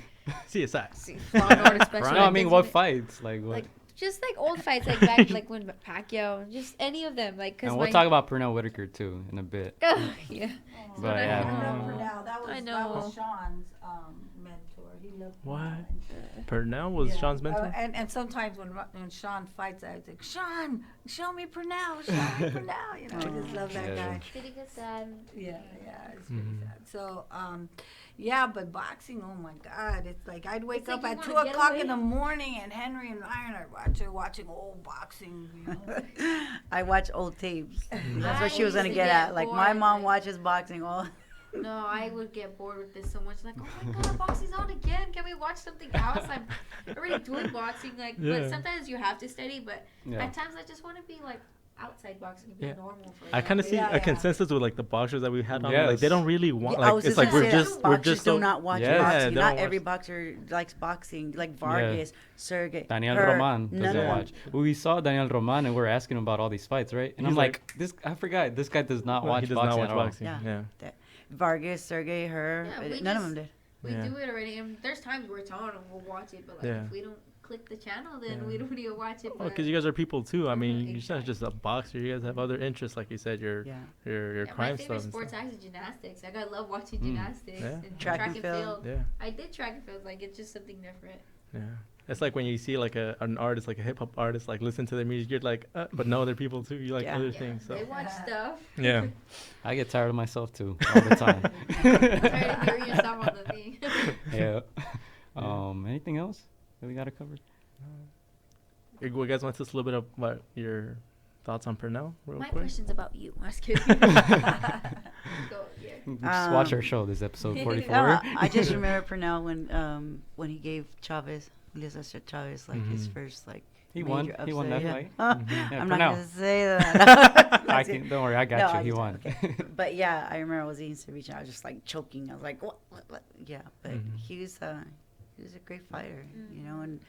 CSI. Law and Order Special No, I mean, Agents. what fights? Like what? Like just like old fights, like back like when Pacquiao, just any of them, like because And we'll talk about Pernell Whitaker too in a bit. yeah. But I yeah. know. That was I that know. was Sean's mentor. He loved What? Pernell. Pernell was Yeah. Sean's mentor. And sometimes when Sean fights, I was like, Sean, show me Pernell, show me Pernell. You know, I just love that Yeah. guy. Did he get sad? Yeah, it's pretty sad. So, yeah, but boxing, oh my God, it's like I'd wake It's like up you at wanna 2 get o'clock away. in the morning, and Henry and Ryan are watching old boxing. You know? I watch old tapes. That's I what she was going to used to get get at. Like, my bored, mom like- watches boxing all. No, I would get bored with this so much. Like, oh my god, boxing's on again. Can we watch something else? I'm already doing boxing. Like, Yeah. but sometimes you have to study. But Yeah. at times, I just want to be like outside boxing and be Yeah. normal. For I kind of see Yeah, a yeah. consensus with like the boxers that we had on. Like they Yes. don't really want. Yeah, I Like was it's just like gonna we're say that. just Boxers so. do not watch Yeah, boxing. they Not don't every watch- boxer likes boxing. Like Vargas, Sergey, Daniel her, Roman none doesn't of them. watch. We saw Daniel Roman and we're asking him about all these fights, right? And He's I'm like- like, this. I forgot. This guy does not watch he does boxing not watch at all. boxing. Yeah. Yeah. Vargas, Sergey, her. Yeah, we None of just- them did. We Yeah. do it already, and there's times we're telling them we'll watch it, but like Yeah. if we don't click the channel, then Yeah. we don't need to watch it. Well, but- because you guys are people too. I mean, you're Exactly. not just a boxer. You guys have other interests, like you said. Your Yeah. your Yeah, crime my stuff. favorite and sports stuff. actually gymnastics. Like, I love watching gymnastics Yeah. and Track track and and field. field. Yeah, I did track and field. Like, it's just something different. yeah. It's like when you see like an artist, like a hip hop artist, like listen to their music. You're like, but no other people too. You like Yeah. other Yeah, things. So they watch stuff. yeah, I get tired of myself too all the time. Tired of hearing yourself on the thing. Yeah. Anything else that we got to cover? you guys want to tell us a little bit about your thoughts on Pernell, real My quick? question's about you. I'm just kidding. Go, yeah. Just watch our show. This is episode 44. No, I just remember Pernell when he gave Chavez, Julio Cesar Chavez, like his Mhm. first like He won. major He won that upset. fight. Huh? Yeah, I'm Pernell. not gonna say that. I can, don't worry, I got No, you. I He just- won. okay. But yeah, I remember I was eating ceviche and I was just like choking. I was like, what? Yeah, but Mhm. he was a great fighter, you know. And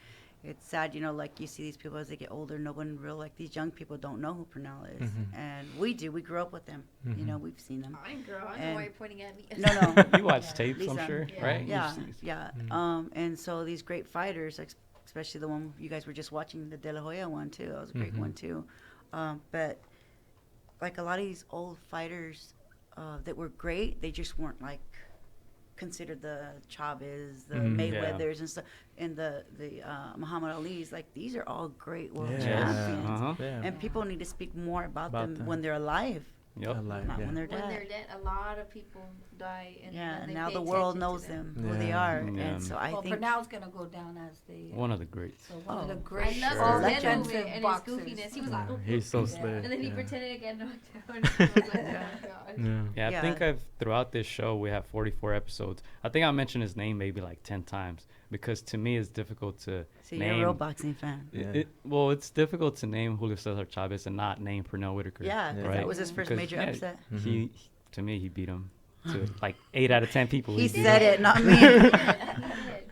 it's sad, you know, like you see these people as they get older. No one real like these young people don't know who Pernell is, Mhm. and we do. We grew up with them. You know, Mhm. we've seen them. I ain't girl. I know And- why you're pointing at me. No, no. You watch tapes, I'm Lisa. sure, Yeah. right? You've Yeah, seen- yeah. Mm. And so these great fighters, especially the one you guys were just watching, the De La Hoya one too. That was a great Mhm. one too. But like a lot of these old fighters that were great, they just weren't like considered the Chavez, the Mm, yeah. Mayweathers and stuff, and the Muhammad Ali's. Like these are all great world Yeah. champions. Uh-huh. Yeah. And people need to speak more about them, them. when they're alive, Yep. Alive, not yeah. when they're When dead. they're dead, a lot of people die. And Yeah, then and they now pay the world attention knows to them, who they Yeah. are, Yeah. and so I well, think Pernell's gonna go down as the One of the greats. one of the Oh. great I love Sure. his head Legend. movement and boxers. his goofiness. He was like, Yeah, he's so Yeah. slick. and then he yeah. pretended to get knocked down. I was like, oh my gosh. Yeah. Yeah, I Yeah. think throughout this show we have 44 episodes. I think I mentioned his name maybe like 10 times because to me it's difficult to so name. you're a real boxing fan. Yeah. Well, it's difficult to name Julio Cesar Chavez and not name Pernell Whitaker. Yeah, 'cause right? that was his first Because, major yeah, upset. He, to me, he beat him to like 8 out of 10 people. He beat said him, it, not me.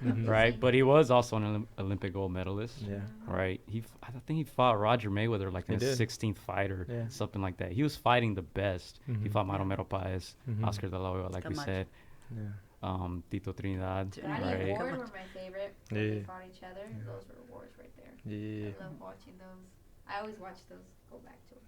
Mhm. right? But he was also an Olympic gold medalist. Yeah. Right, I think he fought Roger Mayweather like in He his did. 16th fight or Yeah. something like that. He was fighting the best. He Mhm. fought Mauro Paez, Mhm. Oscar De La Hoya, like we Camacho. said, Yeah. Tito Trinidad. Trinidad. Daddy Right. and Ward were my favorite. When Yeah. they fought each other. Those were wars right there. Yeah. I love watching those. I always watch those. Go back to 'em.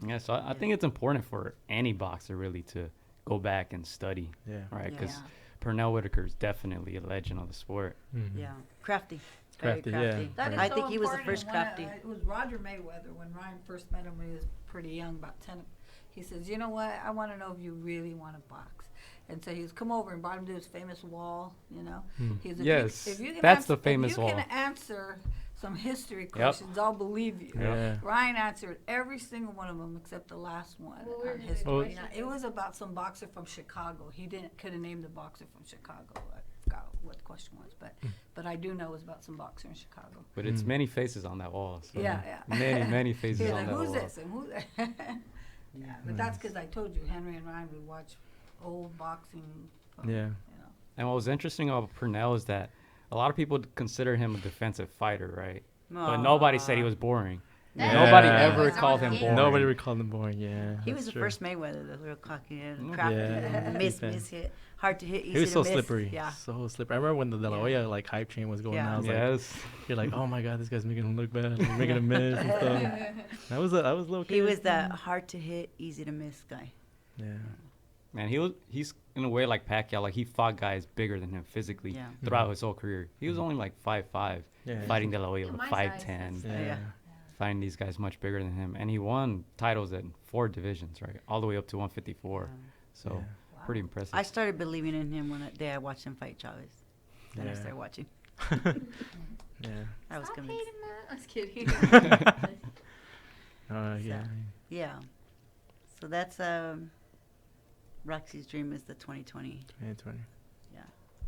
Yeah. Yeah, so I think it's important for any boxer really to go back and study, Yeah. right? Because Yeah. Pernell Whitaker is definitely a legend of the sport. Mhm. Yeah, crafty. Very Crafty, yeah. crafty. That is I so think he was the important. first When crafty. it was Roger Mayweather when Ryan first met him when he was pretty young, about 10. He says, "You know what? I want to know if you really want to box." And so he's come over and brought him to his famous wall. You know, Hmm. he's Yes, if you can that's answer, the famous if you wall. can answer some history questions, I'll believe you. Yeah. Ryan answered every single one of them except the last one What were on the history. questions? It was about some boxer from Chicago. He couldn't name the boxer from Chicago. I forgot what the question was, but I do know it was about some boxer in Chicago. But it's Mm. many faces on that wall. So Yeah. Many He faces was on like, that "Who's wall. this and who's that?" Yeah, but that's because I told you, Henry and Ryan, we watch old boxing. Yeah. You know. And what was interesting about Pernell is that a lot of people consider him a defensive fighter, right? But nobody said he was boring. That- Nobody Yeah. ever That called was him game. boring. Nobody would call him boring. Yeah. He that's was the true. first Mayweather, the real cocky and Mm. crafty, Yeah. miss, Defense. miss, hit, hard to hit, easy He was so to miss. slippery. Yeah. So slippery. I remember when the De La Hoya like hype train was going Yeah. out. I was Yes. like, you're like, oh my god, this guy's making him look bad, like, making him miss and stuff. That was a little. He was that hard to hit, easy to miss guy. Yeah. Man, he's in a way like Pacquiao. Like he fought guys bigger than him physically Yeah. throughout his whole career. He was only like 5'5", Yeah. fighting De La Hoya Yeah, with my 5'10", size is- Yeah. Yeah. fighting these guys much bigger than him, and he won titles in 4 divisions, right, all the way up to 154. So Yeah. pretty impressive. I started believing in him when the day I watched him fight Chavez. Then I Yeah. started watching. Yeah. I was Stop convinced. hating, man. I was kidding. Yeah. Yeah. So that's Roxy's dream is the 2020. 2020.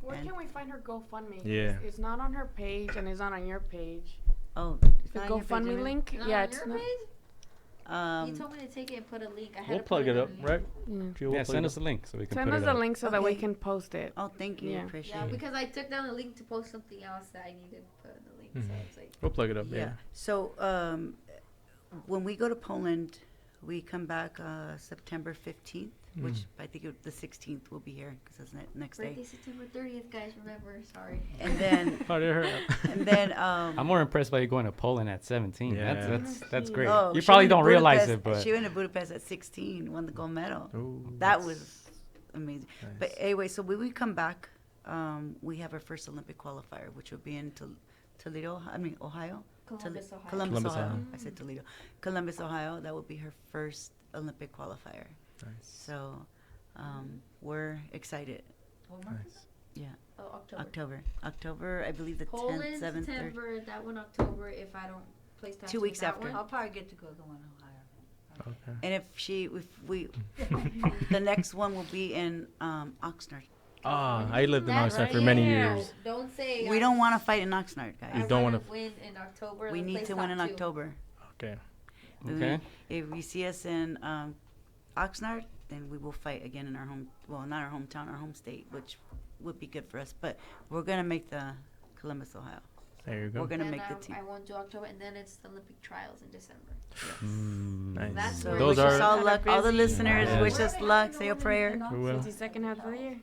Where And- can we find her GoFundMe? Yeah. It's not on her page and it's not on your page. Oh, it's The not on your page, GoFundMe is it? link? Not Yeah, on it's your not. page? You told me to take it and put a link. I had We'll to put plug it up, on right? Yeah. Gio, we'll Yeah, plug send it us a link so we can Send put us it a up. link so that we Okay. can post it. Oh, thank you. Yeah. Appreciate Yeah, it. because I took down the link to post something else that I needed to put in the link. So Mhm. it's like, We'll plug it up. Yeah. Yeah. So when we go to Poland, we come back September 15th. which I think the 16th will be here because that's next day. Birthday September 30th, guys. Remember, sorry. And then, I'm more impressed by you going to Poland at 17. Yeah. That's great. Oh, You she probably went to don't realize Budapest- it, but she went to Budapest at 16, won the gold medal. Ooh, That that's was amazing. nice. But anyway, so when we come back, we have our first Olympic qualifier, which will be in Ohio. Columbus, Ohio. Columbus, Columbus, Ohio. Ohio. I said Toledo. Columbus, Ohio. That will be her first Olympic qualifier. Nice. So we're excited. Nice. Yeah. Oh, October. October, I believe the Poland, 10th, 7th, 3rd. September, that one October. If I don't place that 2 weeks that after. one. I'll probably get to go to the one in Ohio. Okay. And if we, the next one will be in Oxnard. Ah, I lived in That Oxnard for many right. years. Don't say. We don't want to fight in Oxnard, guys. You don't want wanna to win in October. We let's need place to win in top two. October. Okay. Okay. If you see us in Oxnard, then we will fight again in our home. Well, not our hometown, our home state, which would be good for us. But we're gonna make the Columbus, Ohio. There you go. We're gonna Then make the team. I won't do October, and then it's the Olympic trials in December. Nice. That's So where Those wish us are all luck. All the busy. listeners, Yeah. wish us luck. Say a prayer. We will. 52nd half of the year.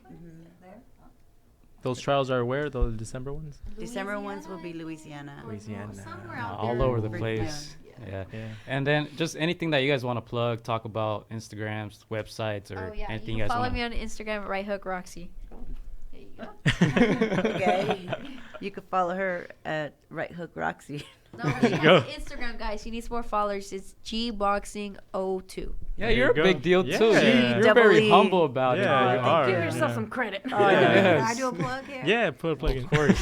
Those trials are where? Those December ones? December ones will be Louisiana. Louisiana. Somewhere out all there. over the Right, place. Yeah. Yeah. And then just anything that you guys want to plug, talk about, Instagrams, websites, or Oh yeah, anything you you can guys follow want. me on Instagram at righthookroxy. There you go. Okay. You can follow her at Right Hook Roxy. No, she has go. Instagram, guys. She needs more followers. It's gboxing02. Yeah, There you're you a go. big deal Yeah. too. You're Double very E. humble about Yeah, it. you are. Give yourself Yeah. some credit. Oh, I know. Can I Yes. do a plug here? Yeah, put a plug in. Of course.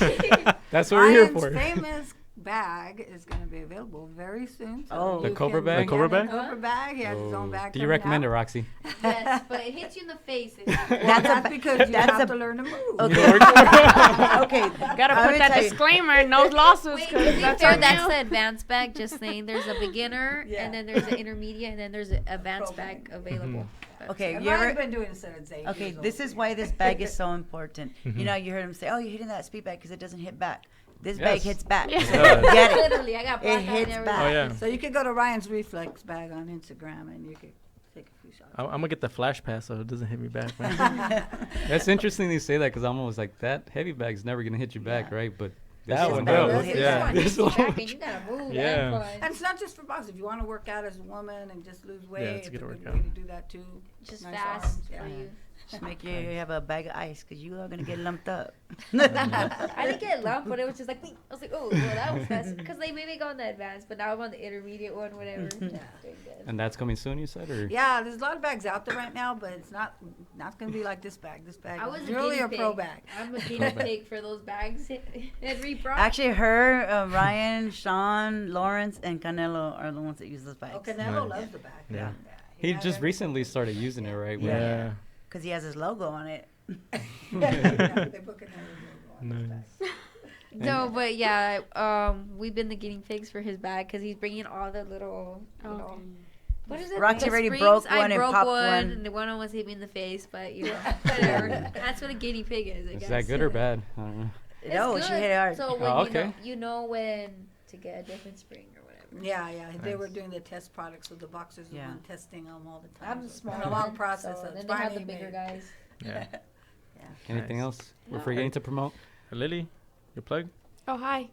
That's what we're here Ryan's for. famous bag is going to be available very soon. So Oh. you The Cobra can- bag? The Cobra Yeah, bag? The Cobra bag. He has his own bag. Do you coming recommend it, out. Roxy? Yes, but it hits you in the face. That's because you that's have a- to learn to move. Okay. Okay. Gotta I'm put gonna that tell you. disclaimer, no lawsuits. Wait, 'cause to be that's fair, on that's you. the advanced bag. Just saying, there's a beginner, Yeah. and then there's an intermediate, and then there's an advanced Pro bag available. Okay. And You Ryan's ever? been doing this since 8 Okay. years old. This is why this bag is so important. You know, you heard him say, "Oh, you're hitting that speed bag because it doesn't hit back." This bag Yes. hits back. Yeah. So It does. get it. Literally, I got It black out and hits everything. back. Oh, yeah. So you could go to Ryan's Reflex bag on Instagram and you could take a few shots. I'm going to get the flash pass so it doesn't hit me back, man. That's interesting you say that because I'm always like, that heavy bag's never going to hit you back, Yeah. right? But This that one bag does. will hit Yeah. back. This one. You gotta move. Yeah. Yeah. And it's not just for boxing. If you want to work out as a woman and just lose weight, it's a it's good a good workout. way to do that too. Just Nice fast arms, for yeah. you. Just make sure you have a bag of ice because you are gonna get lumped up. I didn't get lumped, but it was just like, I was like, oh, well, that was fast. Because they made me go on the advanced, but now I'm on the intermediate one, whatever. Doing good. And that's coming soon, you said? Or? Yeah, there's a lot of bags out there right now, but it's not going to be like this bag. This bag I was is a really guinea a pig. pro bag. I'm a guinea pig for those bags. Henry brought. Actually, her, Ryan, Sean, Lawrence, and Canelo are the ones that use those bags. Oh, Canelo Nice. loves the bag. Yeah. He has just everything. recently started using it, right? Yeah. Because he has his logo on it. Yeah, they put Canelo's logo on his bag. Nice. No, but yeah, we've been the guinea pigs for his bag because he's bringing all the little, you know. What is it? Roxy The already springs? broke I one and broke popped one, one. and the one almost hit me in the face, but you know, whatever. That's what a guinea pig is. I Is guess. that good or bad? I don't know. It's No, good. she hit it hard. So when Oh, you okay. know, you know when to get a different spring or whatever. Yeah, they were Nice. doing the test products with the boxers and Yeah. one testing them all the time. I'm So small. It's been a long process. So So then it's they have the finally bigger made. guys. Yeah. Anything Nice. else we're forgetting to promote? Lily, your plug? Oh, hi.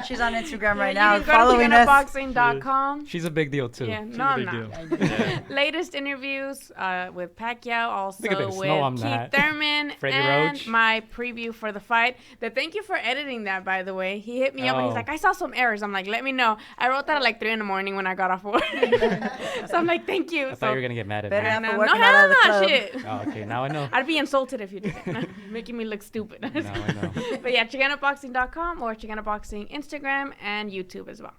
She's on Instagram right You now can go to following us. GiostoTaleboxing.com. She's a big deal, too. Yeah, She's no, a I'm big not. deal. Yeah. Latest interviews with Pacquiao, also Look at this. with No, I'm Keith not. Thurman, Freddie and Roach. my preview for the fight. Thank you for editing that, by the way. He hit me up and he's Oh. like, I saw some errors. I'm like, let me know. I wrote that at like 3 in the morning when I got off work. So I'm like, thank you. I thought you were going to get mad at Better me. not And, for no, working hell out of the no, club. shit. Oh, okay. Now I know. I'd be insulted if you did it. Making me look stupid. Now I know. But yeah, ChicanaBoxing.com or ChicanaBoxing Instagram and YouTube as well.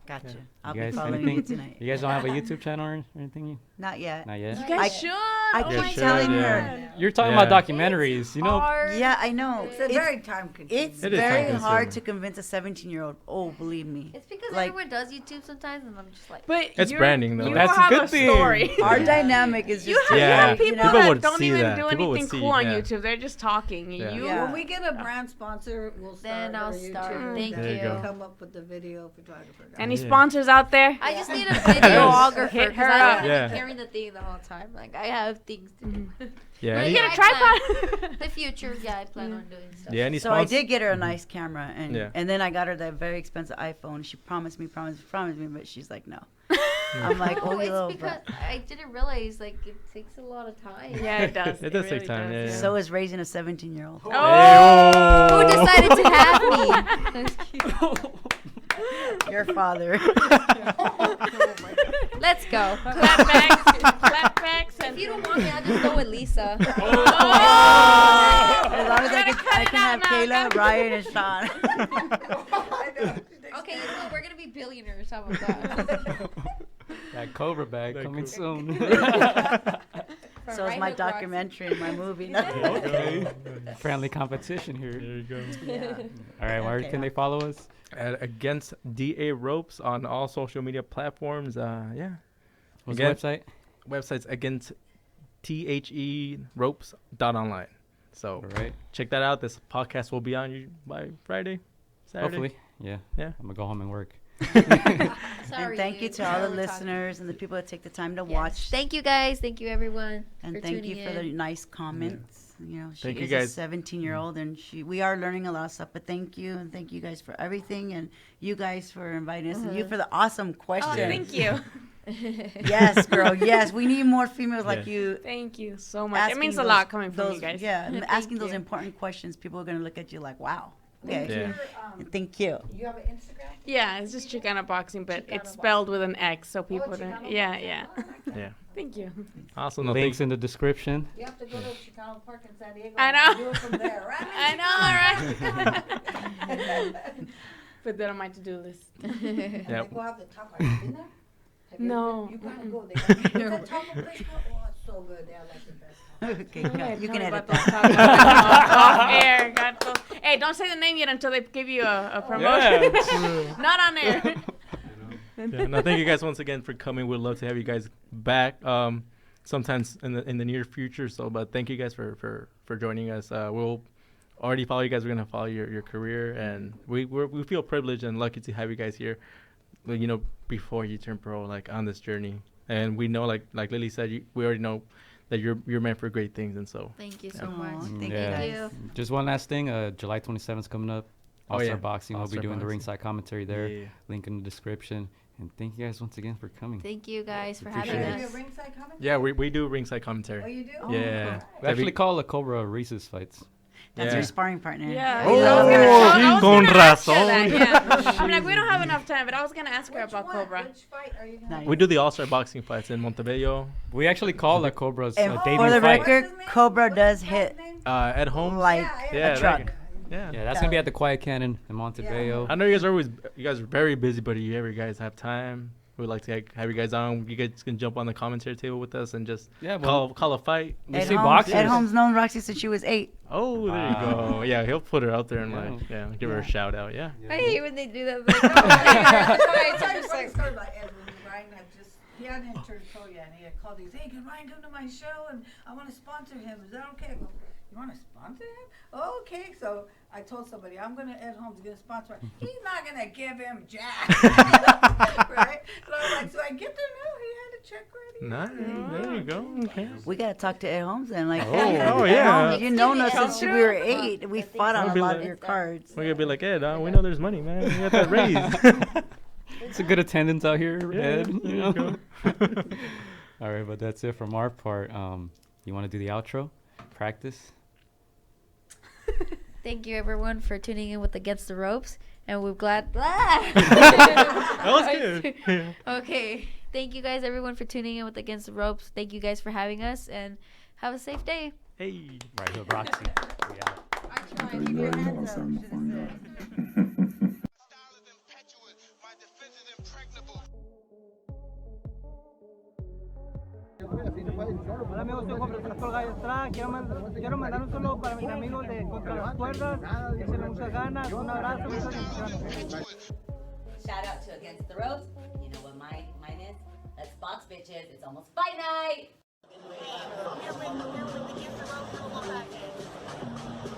Gotcha. You I'll be guys, following anything? you tonight. You guys don't have a YouTube channel or anything? Not yet. Not yet? You I- guys should. I Oh keep my telling God. her. You're talking Yeah. about documentaries, you know? Hard. Yeah, I know. It's a very time consuming. It's It is very time-consuming. hard to convince a 17-year-old. Oh, believe me. It's because Like- everyone does YouTube sometimes, and I'm just like, But It's branding, though. You That's a have good a thing. story. Our dynamic is just You have, Yeah. you have people, People that would don't see even that. do People would anything see, cool on yeah. YouTube. They're just talking. Yeah. You, Yeah. When we get a brand sponsor, we'll start. Then I'll our YouTube, start. Thank then There you you. go. Come up with the video photographer. guy. Any Yeah. sponsors out there? I just need a videographer Hit because her I up. don't Yeah. be carrying the thing the whole time. Like I have things to do. Yeah. But Any, Get a I tripod. plan- the future, yeah, I plan on doing stuff. yeah. Any So I sponsors? did get her a nice camera, and Yeah. and then I got her that very expensive iPhone. She promised me, but she's like, no. I'm like, oh, No, you little it's because brat. I didn't realize like it takes a lot of time. Yeah, it does. It does take time, yeah, So is raising a 17-year-old. Oh. Who decided to have me? Your father. Let's go. Clapbacks. If you don't want me, I'll just go with Lisa. As long as I Gotta cut can it have out now. Kayla, Ryan, and Sean. Okay, you know what? We're gonna be billionaires. How about that? That Cobra bag That coming Cobra- soon. From So is Right my Hook Roxy. documentary, my movie. Okay. Friendly competition here. There you go. Yeah. All right, where Okay. can they follow us? Against DA Ropes on all social media platforms. Yeah. What's Again- the website? Websites against theropes.online. So All right. check that out. This podcast will be on you by Friday, Saturday. Hopefully. Yeah. Yeah. I'm going to go home and work. Sorry, And thank you dude. to all the Sorry we're talking. listeners and the people that take the time to Yes. watch. Thank you guys. Thank you everyone. And for thank you tuning for the in. nice comments. You know, she Thank you is guys. a 17-year-old, and we are learning a lot of stuff. But thank you, and thank you guys for everything, and you guys for inviting us, and you for the awesome Oh, questions. thank you. Yes, girl. Yes, we need more females like Yeah. you. Thank you so much. It asking means a those- lot coming from those- you guys. Yeah, and Thank asking those you. important questions. People are gonna look at you like, wow. Okay. Yeah. Thank you. You have an Instagram? Yeah, it's just Chicana Boxing, but Chicana it's spelled with an X, so people don't. Chicano Yeah, Boxing. yeah. Oh, I like that. Yeah. Thank you. Awesome. No, Links thank- in the description. You have to go to Chicano Park in San Diego. I and know. Do it from there, right? I know, right? Put that on my to-do list. And Yep. they go have the taco. Have you been there? Have you No. ever been? You gotta go. They got that taco place. Oh, it's so good. They have like the best. Okay, Okay, you tell can me edit about those that. tacos. Off air. Got those. Hey, don't say the name yet until they give you a promotion. Not on air. Yeah, no, thank you guys once again for coming. We'd love to have you guys back sometimes in the near future. So, but thank you guys for joining us. We'll already follow you guys. We're gonna follow your career, and we feel privileged and lucky to have you guys here. You know, before you turn pro, like on this journey, and we know, like Lily said, we already know that you're meant for great things, and so Thank you so Aw, much. thank Yeah. you guys. Just one last thing. July 27th is coming up. Oh, All-Star yeah. Boxing. We'll be All-Star doing the Boxing. ringside commentary there. Yeah. Link in the description. And thank you guys once again for coming. Thank you guys for Appreciate having it. Do us. a ringside comment? Yeah, we do ringside commentary. Oh, you do? Yeah. We actually call a Cobra Reese's fights. That's Yeah. your sparring partner. Yeah. Oh, I was gonna- I was con gonna ask her razón. that, yeah. I'm like, we don't have enough time, but I was gonna ask her Which about one? Cobra. Which fight are you gonna Nice. We do the All-Star Boxing fights in Montebello. We actually call the Cobra's And debut for the fight. record, What's his name? Cobra What's does his hit name? At home. like Yeah, a truck. Yeah. Yeah, that's gonna be at the Quiet Cannon in Montebello. I know you guys are very busy, but if you ever guys have time, we'd like to have you guys on. You guys can jump on the commentary table with us and just Yeah, well, call a fight. we Ed see Holmes, boxers. Ed Holmes known Roxy since she was 8. Oh, there you Wow. go. Yeah, he'll put her out there and give her a Yeah. shout out. Yeah. I hate when they do that. Like, oh, they're at the fights. I'm just like, Story about Ed when Ryan had just, he hadn't entered pro yet, and he had called these, hey, can Ryan come to my show? And I want to sponsor him. Is that okay? I go, you want to sponsor him? Oh, okay. So I told somebody, I'm going to, Ed Holmes is going to sponsor him. He's not going to give him jack. Right? And I was like, so I get to know he had a check ready. Nice. There you go. Okay. We gotta talk to Ed Holmes then. Like, Oh, hey, oh, Ed yeah. Holmes, you known us Come since we through. were 8. We fought on I'll a be lot like- of your cards. We're gonna be like, Ed, we know there's money, man. We got that raise. It's a good attendance out here, Yeah, Ed. there You you know? go. All right, but that's it from our part. You want to do the outro? Practice? thank you everyone for tuning in with Against the Ropes, and we're glad. That was good. Yeah. Okay, thank you guys everyone for tuning in with Against the Ropes. Thank you guys for having us, and have a safe day. Hey. Right, Hook Roxy. We out. I tried. Keep your hands up. Should have said. Style is impetuous, my defense is impregnable. Hola amigos, soy Juan Francisco Gallo Estrada. Quiero mandar un saludo para mis amigos de Contra las Cuerdas. Échenle muchas ganas, un abrazo, muchas bendiciones. Shout out to Against the Ropes. You know what mine is? Let's box, bitches. It's almost fight night.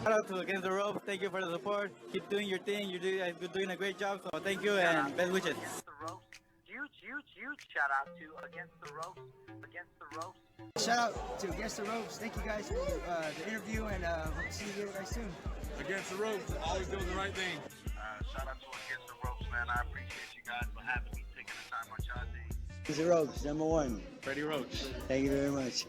Shout out to Against the Ropes. Thank you for the support. Keep doing your thing. You're doing a great job. So thank you and best wishes. Against the Ropes. Huge shout out to Against the Ropes. Against the Ropes. Shout out to Against the Ropes. Thank you guys for the interview and hope to see you guys soon. Against the Ropes, always doing the right thing. Shout out to Against the Ropes, man. I appreciate you guys for having me, taking the time on y'all day. Against the Ropes, #1. Freddie Roach. Thank you very much.